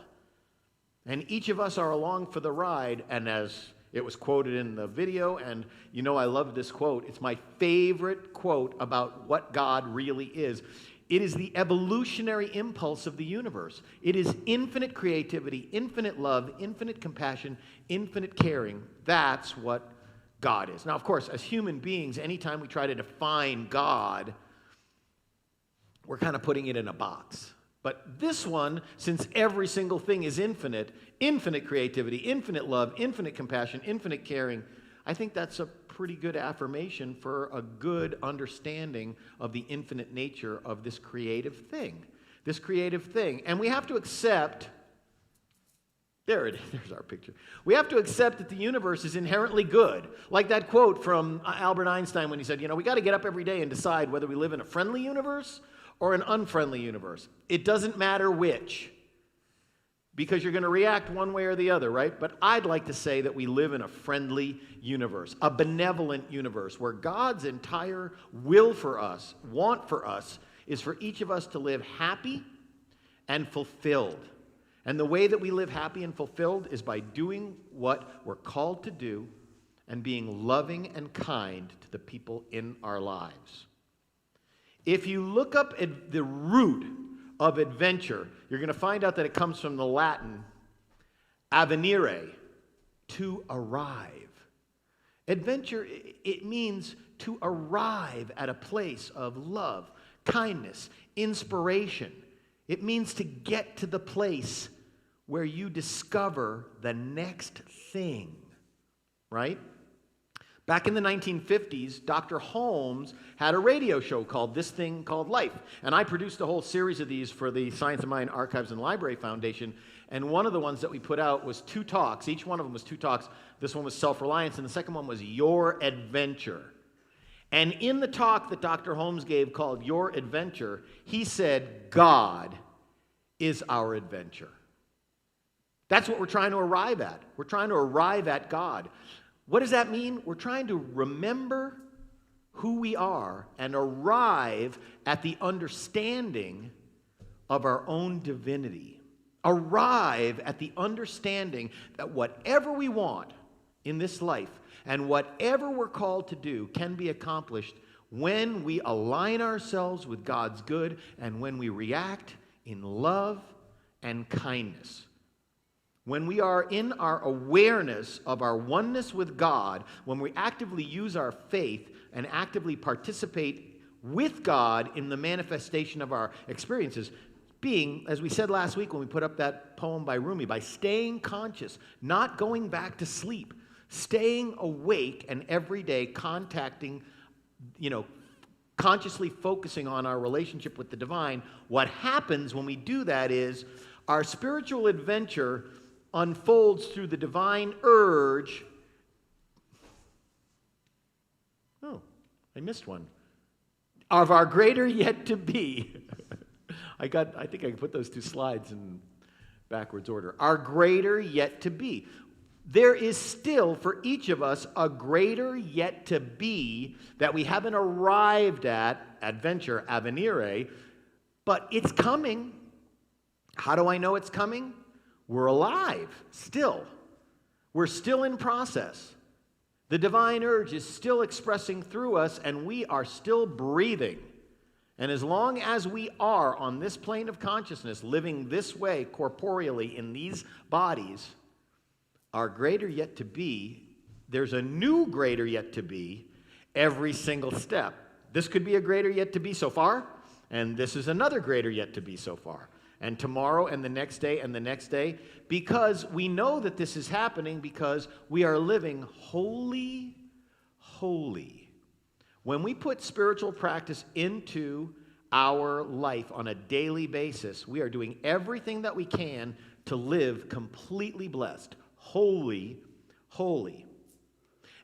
And each of us are along for the ride, and as it was quoted in the video, and you know I love this quote. It's my favorite quote about what God really is. It is the evolutionary impulse of the universe. It is infinite creativity, infinite love, infinite compassion, infinite caring. That's what God is. Now, of course, as human beings, anytime we try to define God, we're kind of putting it in a box. But this one, since every single thing is infinite, infinite creativity, infinite love, infinite compassion, infinite caring, I think that's a pretty good affirmation for a good understanding of the infinite nature of this creative thing. this creative thing. And we have to accept, there's our picture. We have to accept that the universe is inherently good. Like that quote from Albert Einstein when he said, we got to get up every day and decide whether we live in a friendly universe or an unfriendly universe. It doesn't matter which, because you're going to react one way or the other, right? But I'd like to say that we live in a friendly universe, a benevolent universe, where God's entire will for us, want for us, is for each of us to live happy and fulfilled. And the way that we live happy and fulfilled is by doing what we're called to do and being loving and kind to the people in our lives. If you look up at the root of adventure, you're going to find out that it comes from the Latin avenire, to arrive. Adventure, it means to arrive at a place of love, kindness, inspiration. It means to get to the place where you discover the next thing, right? Back in the 1950s, Dr. Holmes had a radio show called This Thing Called Life. And I produced a whole series of these for the Science of Mind Archives and Library Foundation. And one of the ones that we put out was 2 talks. Each one of them was 2 talks. This one was self-reliance, and the second one was Your Adventure. And in the talk that Dr. Holmes gave called Your Adventure, he said, God is our adventure. That's what we're trying to arrive at. We're trying to arrive at God. What does that mean? We're trying to remember who we are and arrive at the understanding of our own divinity. Arrive at the understanding that whatever we want in this life and whatever we're called to do can be accomplished when we align ourselves with God's good and when we react in love and kindness. When we are in our awareness of our oneness with God, when we actively use our faith and actively participate with God in the manifestation of our experiences, being, as we said last week when we put up that poem by Rumi, by staying conscious, not going back to sleep, staying awake and every day contacting, consciously focusing on our relationship with the divine, what happens when we do that is our spiritual adventure unfolds through the divine urge. Oh, I missed one. Of our greater yet to be. I think I can put those 2 slides in backwards order. Our greater yet to be. There is still for each of us a greater yet to be that we haven't arrived at, adventure, avenire, but it's coming. How do I know it's coming? We're alive still. We're still in process. The divine urge is still expressing through us, and we are still breathing. And as long as we are on this plane of consciousness, living this way corporeally in these bodies, our greater yet to be, there's a new greater yet to be every single step. This could be a greater yet to be so far, and this is another greater yet to be so far. And tomorrow and the next day and the next day, because we know that this is happening because we are living holy. When we put spiritual practice into our life on a daily basis, we are doing everything that we can to live completely blessed, holy.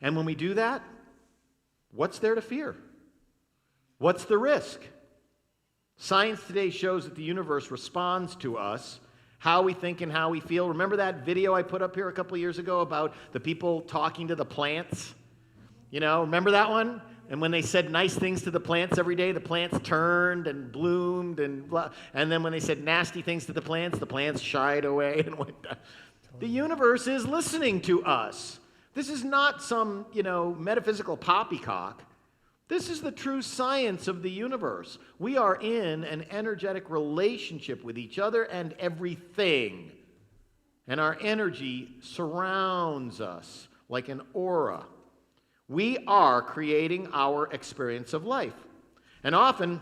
And when we do that, what's there to fear? What's the risk? Science today shows that the universe responds to us, how we think and how we feel. Remember that video I put up here a couple of years ago about the people talking to the plants? Remember that one? And when they said nice things to the plants every day, the plants turned and bloomed and blah. And then when they said nasty things to the plants shied away and went down. The universe is listening to us. This is not some, metaphysical poppycock. This is the true science of the universe. We are in an energetic relationship with each other and everything. And our energy surrounds us like an aura. We are creating our experience of life. And often,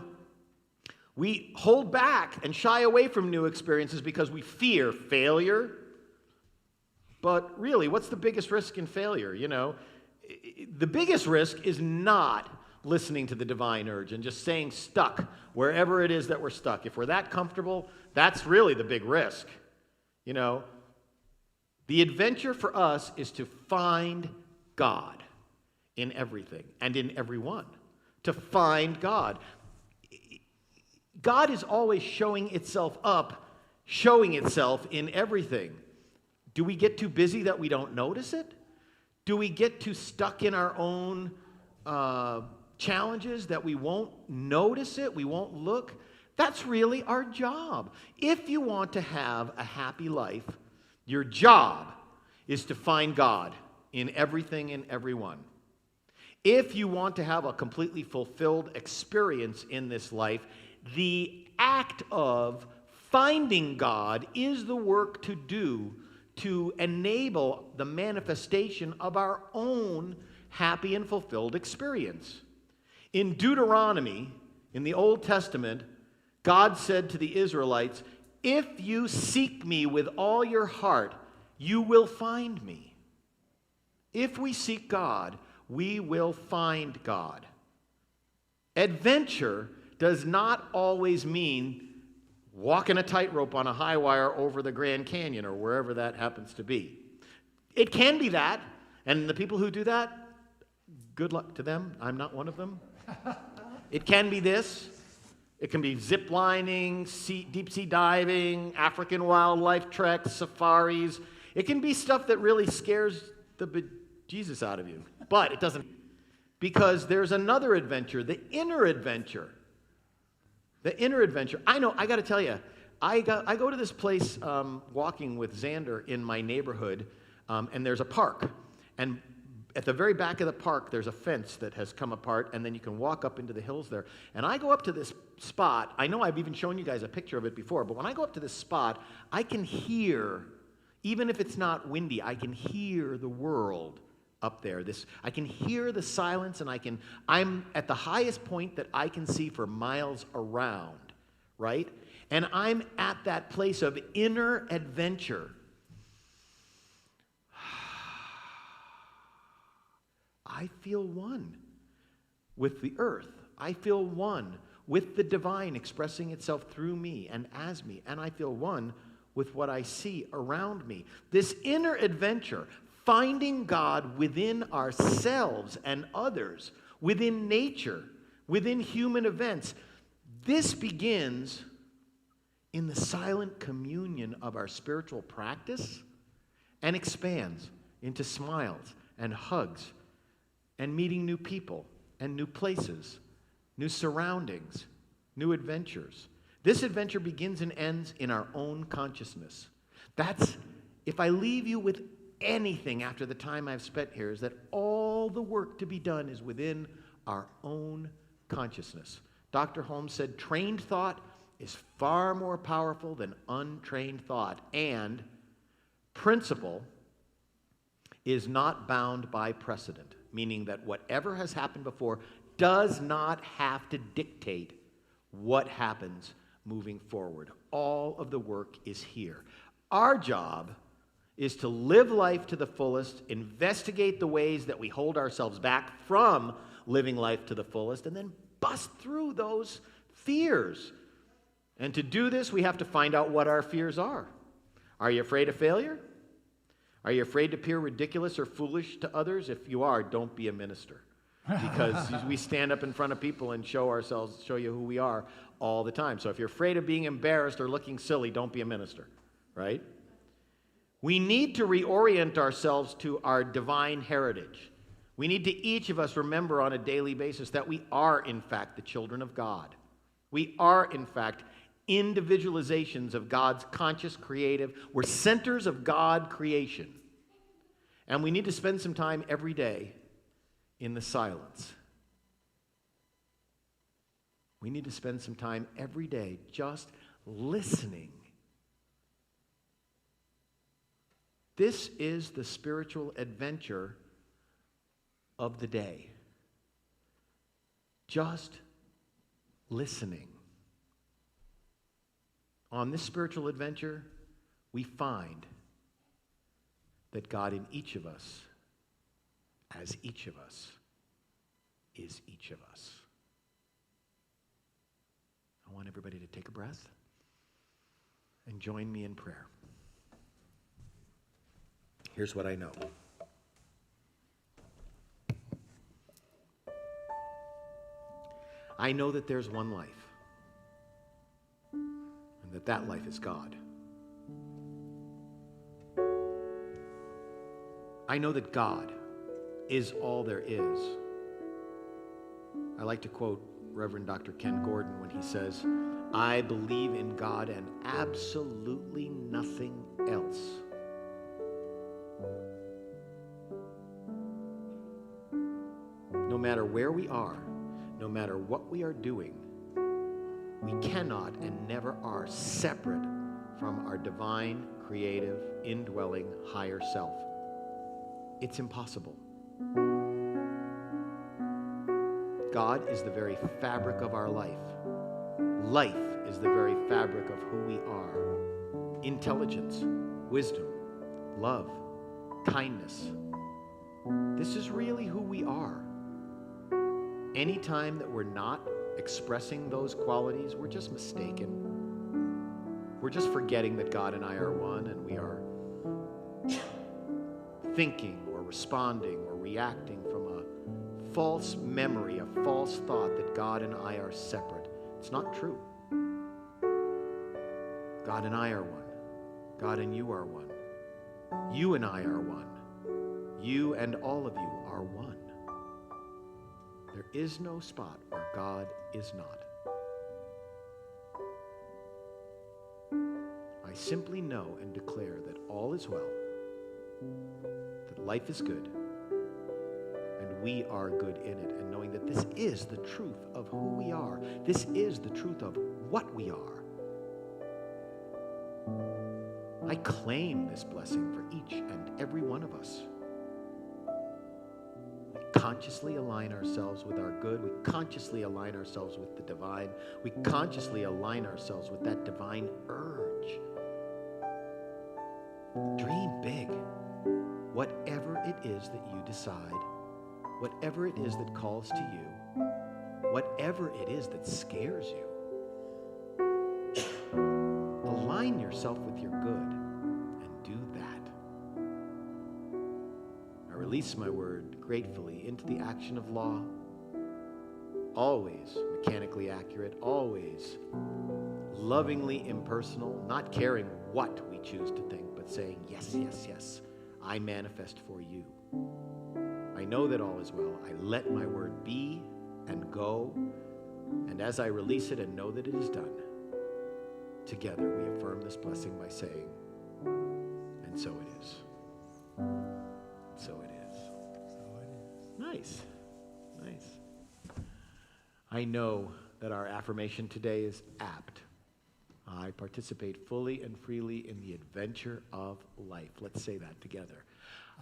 we hold back and shy away from new experiences because we fear failure. But really, what's the biggest risk in failure? The biggest risk is not listening to the divine urge and just staying stuck wherever it is that we're stuck. If we're that comfortable, that's really the big risk. You know, the adventure for us is to find God in everything and in everyone. To find God. God is always showing itself in everything. Do we get too busy that we don't notice it? Do we get too stuck in our own challenges that we won't notice it, we won't look? That's really our job. If you want to have a happy life, your job is to find God in everything and everyone. If you want to have a completely fulfilled experience in this life, the act of finding God is the work to do to enable the manifestation of our own happy and fulfilled experience. In Deuteronomy, in the Old Testament, God said to the Israelites, "If you seek me with all your heart, you will find me." If we seek God, we will find God. Adventure does not always mean walking a tightrope on a high wire over the Grand Canyon or wherever that happens to be. It can be that, and the people who do that, good luck to them. I'm not one of them. It can be this. It can be zip lining, deep sea diving, African wildlife treks, safaris. It can be stuff that really scares the bejesus out of you. But it doesn't, because there's another adventure, the inner adventure. The inner adventure. I know, I got to tell you, I go to this place walking with Xander in my neighborhood, and there's a park. And at the very back of the park, there's a fence that has come apart, and then you can walk up into the hills there. And I go up to this spot. I know I've even shown you guys a picture of it before, but when I go up to this spot, I can hear, even if it's not windy, I can hear the world up there. I can hear the silence, and I'm at the highest point that I can see for miles around, right? And I'm at that place of inner adventure. I feel one with the earth. I feel one with the divine expressing itself through me and as me. And I feel one with what I see around me. This inner adventure, finding God within ourselves and others, within nature, within human events, this begins in the silent communion of our spiritual practice and expands into smiles and hugs and meeting new people and new places, new surroundings, new adventures. This adventure begins and ends in our own consciousness. That's, if I leave you with anything after the time I've spent here, is that all the work to be done is within our own consciousness. Dr. Holmes said, trained thought is far more powerful than untrained thought, and principle is not bound by precedent, meaning that whatever has happened before does not have to dictate what happens moving forward. All of the work is here. Our job is to live life to the fullest, investigate the ways that we hold ourselves back from living life to the fullest, and then bust through those fears. And to do this, we have to find out what our fears are. Are you afraid of failure? Are you afraid to appear ridiculous or foolish to others? If you are, don't be a minister. Because we stand up in front of people and show you who we are all the time. So if you're afraid of being embarrassed or looking silly, don't be a minister, right? We need to reorient ourselves to our divine heritage. We need to each of us remember on a daily basis that we are, in fact, the children of God. We are, in fact, individualizations of God's conscious creative. We're centers of God creation. And we need to spend some time every day in the silence. We need to spend some time every day just listening. This is the spiritual adventure of the day. Just listening. On this spiritual adventure, we find that God in each of us, as each of us, is each of us. I want everybody to take a breath and join me in prayer. Here's what I know. I know that there's one life, and that life is God. I know that God is all there is. I like to quote Reverend Dr. Ken Gordon when he says, "I believe in God and absolutely nothing else." No matter where we are, no matter what we are doing, we cannot and never are separate from our divine, creative, indwelling higher self. It's impossible. God is the very fabric of our life. Life is the very fabric of who we are. Intelligence, wisdom, love, kindness. This is really who we are. Anytime that we're not expressing those qualities, we're just mistaken. We're just forgetting that God and I are one, and we are thinking or responding or reacting from a false memory, a false thought that God and I are separate. It's not true. God and I are one. God and you are one. You and I are one. You and all of you are one. There is no spot where God is not. I simply know and declare that all is well, that life is good, and we are good in it, and knowing that this is the truth of who we are. This is the truth of what we are. I claim this blessing for each and every one of us. We consciously align ourselves with our good. We consciously align ourselves with the divine. We consciously align ourselves with that divine urge. Dream big. Whatever it is that you decide, whatever it is that calls to you, whatever it is that scares you, align yourself with your good and do that. I release my word gratefully into the action of law, always mechanically accurate, always lovingly impersonal, not caring what we choose to think, but saying, yes, yes, yes, I manifest for you. I know that all is well. I let my word be and go, and as I release it and know that it is done, together we affirm this blessing by saying, and so it is. So it is. Nice. Nice. I know that our affirmation today is apt. I participate fully and freely in the adventure of life. Let's say that together.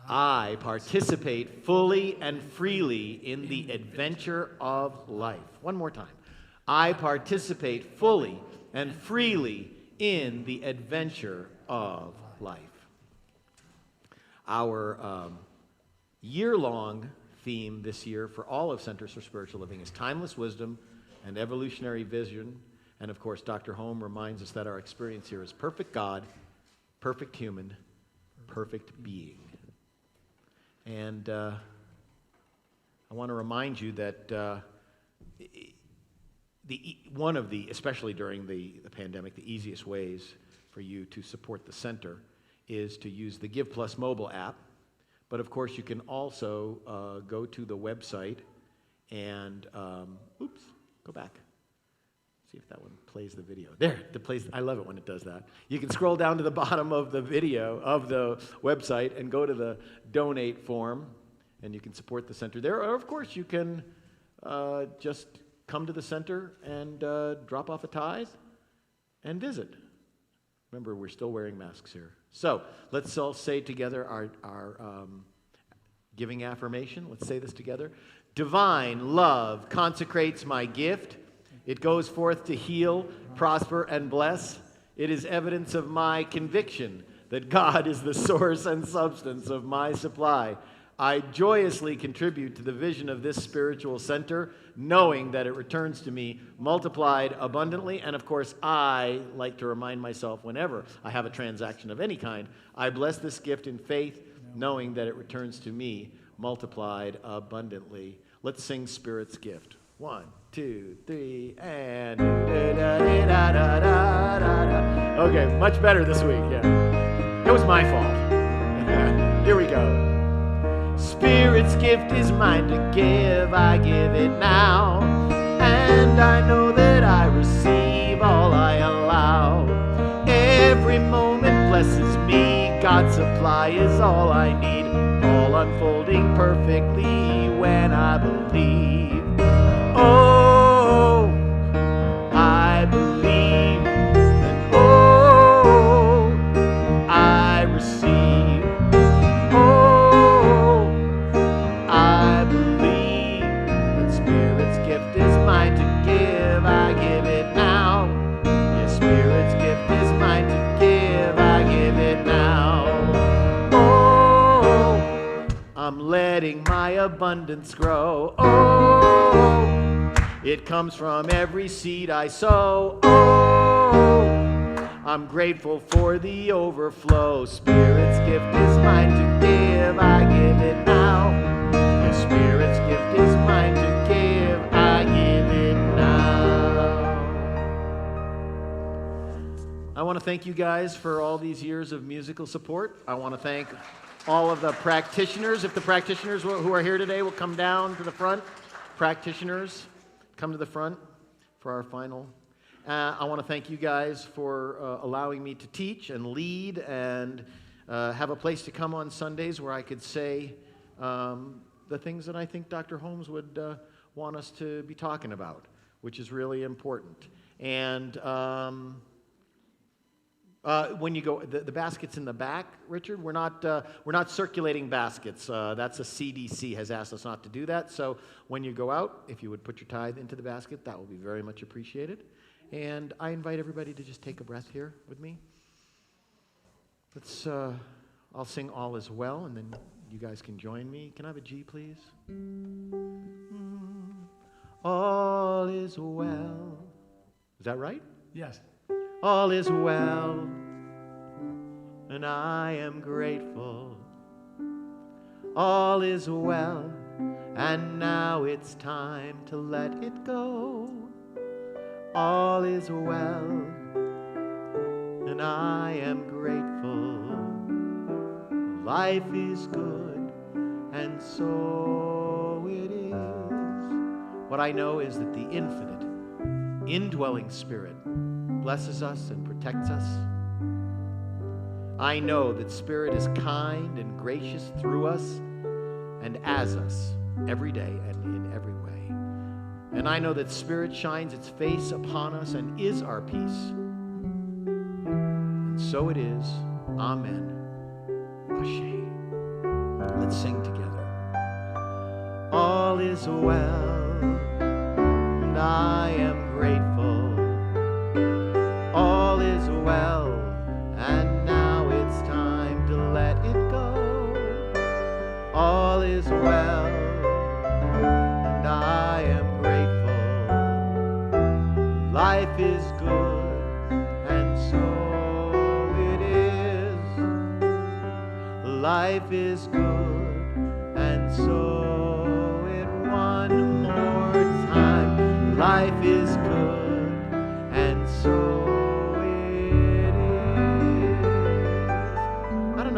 I participate fully and freely in the adventure of life. One more time. I participate fully and freely in the adventure of life. Our year-long theme this year for all of Centers for Spiritual Living is timeless wisdom and evolutionary vision. And of course, Dr. Holm reminds us that our experience here is perfect God, perfect human, perfect being. And I want to remind you that one of the, especially during the pandemic, the easiest ways for you to support the center is to use the Give Plus mobile app. But of course, you can also go to the website and, go back. See if that one plays the video. There, I love it when it does that. You can scroll down to the bottom of the video, of the website, and go to the donate form, and you can support the center there. Or, of course, you can just come to the center and drop off a tithe and visit. Remember, we're still wearing masks here. So let's all say together our giving affirmation. Let's say this together. Divine love consecrates my gift. It goes forth to heal, prosper, and bless. It is evidence of my conviction that God is the source and substance of my supply. I joyously contribute to the vision of this spiritual center, knowing that it returns to me multiplied abundantly. And of course, I like to remind myself whenever I have a transaction of any kind, I bless this gift in faith, knowing that it returns to me multiplied abundantly. Let's sing Spirit's Gift. 1, 2, 3, and okay, much better this week, yeah. It was my fault. Here we go. Spirit's gift is mine to give, I give it now, and I know that I receive all I allow. Every moment blesses me, God's supply is all I need, all unfolding perfectly when I believe. Oh, I believe, and oh, I receive. Oh, I believe that Spirit's gift is mine to give, I give it now. Yes, Spirit's gift is mine to give, I give it now. Oh, I'm letting my abundance grow. Oh, it comes from every seed I sow. Oh, I'm grateful for the overflow. Spirit's gift is mine to give, I give it now. Yes, Spirit's gift is mine to give, I give it now. I want to thank you guys for all these years of musical support. I want to thank all of the practitioners. If the practitioners who are here today will come down to the front, practitioners, come to the front for our final. I want to thank you guys for allowing me to teach and lead and have a place to come on Sundays where I could say the things that I think Dr. Holmes would want us to be talking about, which is really important. And when you go, the baskets in the back, Richard, we're not circulating baskets. That's a CDC has asked us not to do that. So when you go out, if you would put your tithe into the basket, that will be very much appreciated. And I invite everybody to just take a breath here with me. Let's. I'll sing "All Is Well," and then you guys can join me. Can I have a G, please? All is well. Is that right? Yes. All is well, and I am grateful. All is well, and now it's time to let it go. All is well, and I am grateful. Life is good, and so it is. What I know is that the infinite, indwelling Spirit blesses us and protects us. I know that Spirit is kind and gracious through us and as us every day and in every way. And I know that Spirit shines its face upon us and is our peace. And so it is. Amen. Ashe. Let's sing together. All is well, and I am grateful. All is well, and now it's time to let it go. All is well, and I am grateful. Life is good, and so it is. Life is good, and so it one more time. Life is good, and so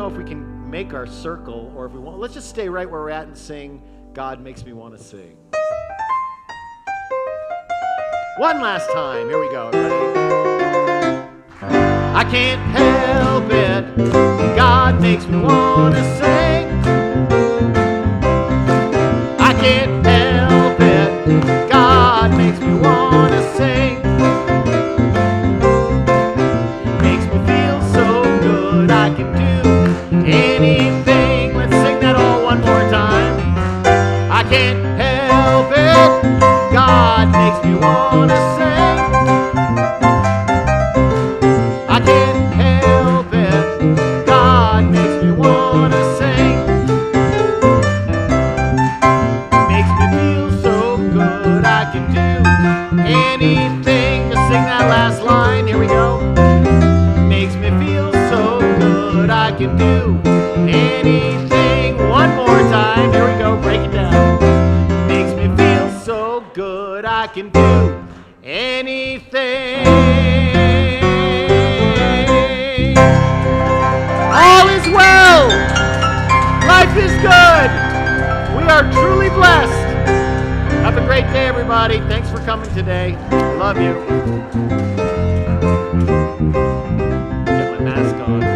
if we can make our circle, or if we want, let's just stay right where we're at and sing God Makes Me Want to Sing. One last time. Here we go, everybody. I can't help it. God makes me want to sing. I can't help it. God makes me want to sing. Makes me feel so good. I can do anything. Let's sing that all one more time. I can't help it. God makes me want to sing. I can't help it. God makes me want to sing. I can do anything. One more time, here we go, break it down. Makes me feel so good, I can do anything. All is well. Life is good. We are truly blessed. Have a great day, everybody. Thanks for coming today. Love you. Get my mask on.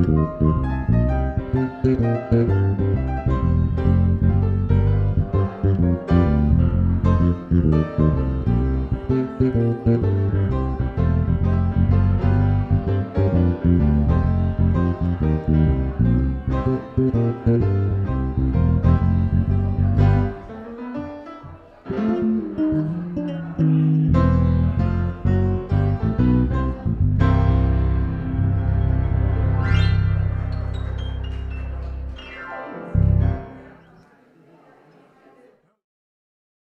Thank you.